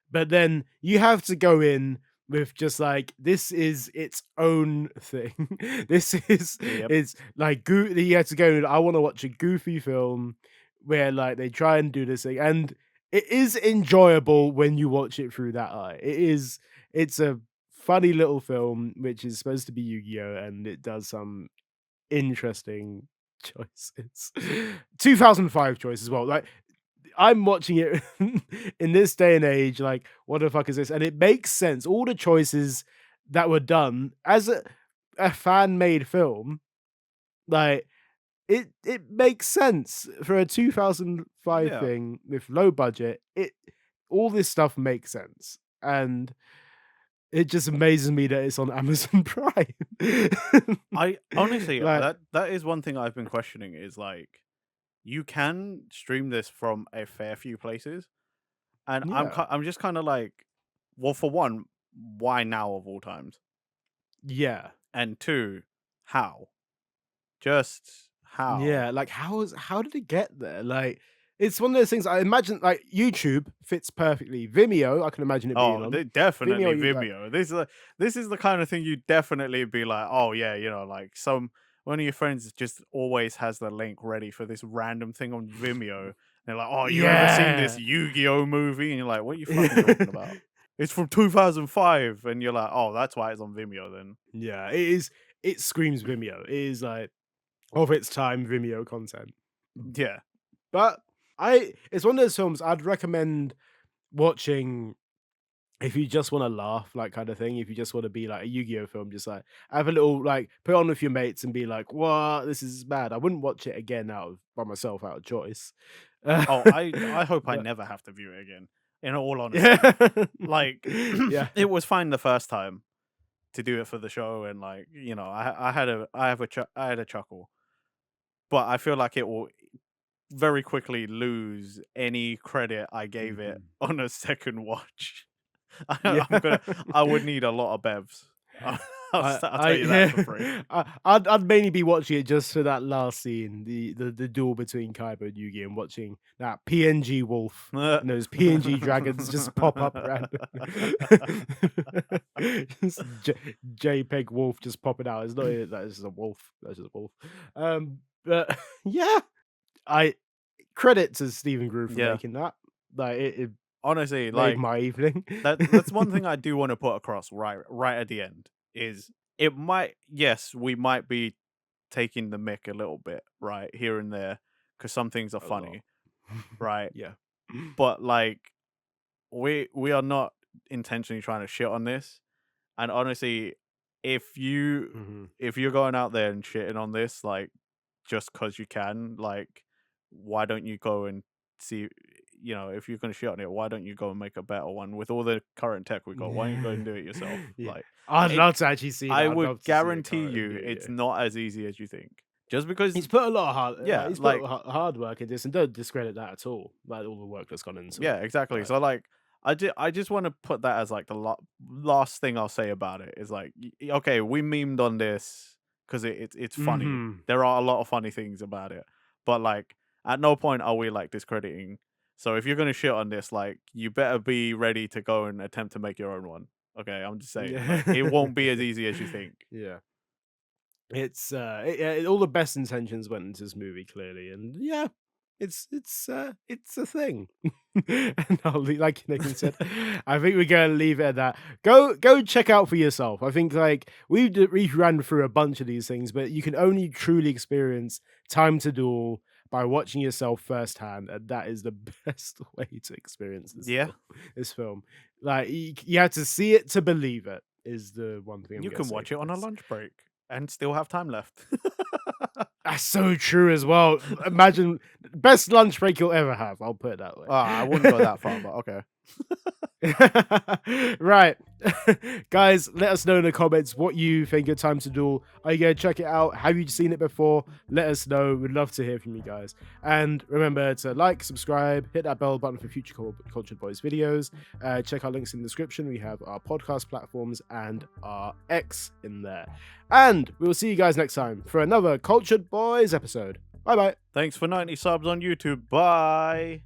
Speaker 1: But then you have to go in with just like, this is its own thing. This is
Speaker 2: Yep.
Speaker 1: it's like you have to go. I want to watch a goofy film where like they try and do this thing, and it is enjoyable when you watch it through that eye. It's a funny little film which is supposed to be Yu-Gi-Oh, and it does some interesting choices. 2005 choice as well. Like I'm watching it in this day and age, like, what the fuck is this? And it makes sense. All the choices that were done as a fan-made film, like it makes sense for a 2005
Speaker 2: Yeah.
Speaker 1: thing with low budget. It all this stuff makes sense, and it just amazes me that it's on Amazon Prime.
Speaker 2: I honestly,
Speaker 1: Like,
Speaker 2: that is one thing I've been questioning is like you can stream this from a fair few places, and
Speaker 1: yeah,
Speaker 2: I'm just kind of like, well, for one, why now of all times,
Speaker 1: yeah.
Speaker 2: and two, how? Just how?
Speaker 1: Yeah, like how did it get there? Like it's one of those things I imagine like YouTube fits perfectly. Vimeo, I can imagine it being
Speaker 2: Oh,
Speaker 1: on.
Speaker 2: definitely
Speaker 1: Vimeo, you like
Speaker 2: Vimeo. This is the kind of thing you definitely be like, oh yeah, you know, like some one of your friends just always has the link ready for this random thing on Vimeo. They're like, oh, you ever seen this
Speaker 1: yeah.
Speaker 2: Yu-Gi-Oh movie? And you're like, what are you fucking talking about? It's from 2005, and you're like, oh, that's why it's on Vimeo then.
Speaker 1: Yeah, it is it screams Vimeo. It is like of its time Vimeo content.
Speaker 2: Yeah.
Speaker 1: But I it's one of those films I'd recommend watching if you just want to laugh, like kind of thing. If you just want to be like a Yu-Gi-Oh film, just like have a little like put it on with your mates and be like, "What? This is bad." I wouldn't watch it again out of by myself out of choice.
Speaker 2: Oh, I hope I
Speaker 1: But
Speaker 2: never have to view it again. In all honesty,
Speaker 1: yeah,
Speaker 2: like
Speaker 1: yeah,
Speaker 2: it was fine the first time to do it for the show, and like you know, I had a chuckle, but I feel like it will very quickly lose any credit I gave it
Speaker 1: mhm,
Speaker 2: on a second watch.
Speaker 1: yeah.
Speaker 2: I would need a lot of bevs. I'll tell you that for free.
Speaker 1: I'd mainly be watching it just for that last scene, the duel between Kaiba and Yugi, and watching that PNG wolf and those PNG dragons just pop up random. Just JPEG wolf just popping out. It's not even that. It's just a wolf. That's just a wolf. But yeah, I credit to Stephen Groo for
Speaker 2: Yeah,
Speaker 1: making that. Like it
Speaker 2: honestly,
Speaker 1: made
Speaker 2: like
Speaker 1: my evening.
Speaker 2: that's one thing I do want to put across right at the end is it might, yes, we might be taking the mick a little bit right here and there because some things are
Speaker 1: A lot.
Speaker 2: funny, right?
Speaker 1: Yeah.
Speaker 2: But like we are not intentionally trying to shit on this. And honestly, if you
Speaker 1: Mhm.
Speaker 2: if you're going out there and shitting on this, like just cause you can, like why don't you go and see, you know, if you're gonna shit on it, why don't you go and make a better one with all the current tech we got? Why don't you go and do it yourself?
Speaker 1: Yeah.
Speaker 2: Like
Speaker 1: I'd
Speaker 2: it
Speaker 1: love to actually see that.
Speaker 2: I
Speaker 1: I'd
Speaker 2: would
Speaker 1: love to see a
Speaker 2: guarantee
Speaker 1: current
Speaker 2: you
Speaker 1: do it,
Speaker 2: it's
Speaker 1: yeah.
Speaker 2: not as easy as you think. Just because
Speaker 1: He's put a lot of
Speaker 2: yeah,
Speaker 1: he's put
Speaker 2: like
Speaker 1: hard work in this, and don't discredit that at all, like, all the work that's gone into
Speaker 2: yeah,
Speaker 1: it.
Speaker 2: exactly.
Speaker 1: Like
Speaker 2: So like I just want to put that as like the last thing I'll say about it is like okay, we memed on this because it's funny.
Speaker 1: mhm.
Speaker 2: There are a lot of funny things about it, but like at no point are we like discrediting. So if you're gonna shit on this, like you better be ready to go and attempt to make your own one. Okay, I'm just saying, like it
Speaker 1: Yeah.
Speaker 2: won't be as easy as you think.
Speaker 1: Yeah. It's, all the best intentions went into this movie clearly, and yeah, it's a thing. And like Nathan said, I think we're gonna leave it at that. Go check out for yourself. I think like we ran through a bunch of these things, but you can only truly experience Time to Duel by watching yourself firsthand, and that is the best way to experience
Speaker 2: Yeah,
Speaker 1: this film. Like you have to see it to believe it. Is the one thing I'm
Speaker 2: you
Speaker 1: gonna
Speaker 2: can
Speaker 1: say
Speaker 2: watch
Speaker 1: for
Speaker 2: it on a
Speaker 1: this.
Speaker 2: lunch break and still have time left.
Speaker 1: That's so true as well. Imagine best lunch break you'll ever have. I'll put it that
Speaker 2: I wouldn't go that far, but okay.
Speaker 1: way. Right. Guys, let us know in the comments what you think of Time to Duel. Are you going to check it out? Have you seen it before? Let us know. We'd love to hear from you guys. And remember to like, subscribe, hit that bell button for future Cultured Boys videos. Check our links in the description. We have our podcast platforms and our X in there. And we will see you guys next time for another Cultured Boys episode. Bye bye.
Speaker 2: Thanks for 90 subs on YouTube. Bye.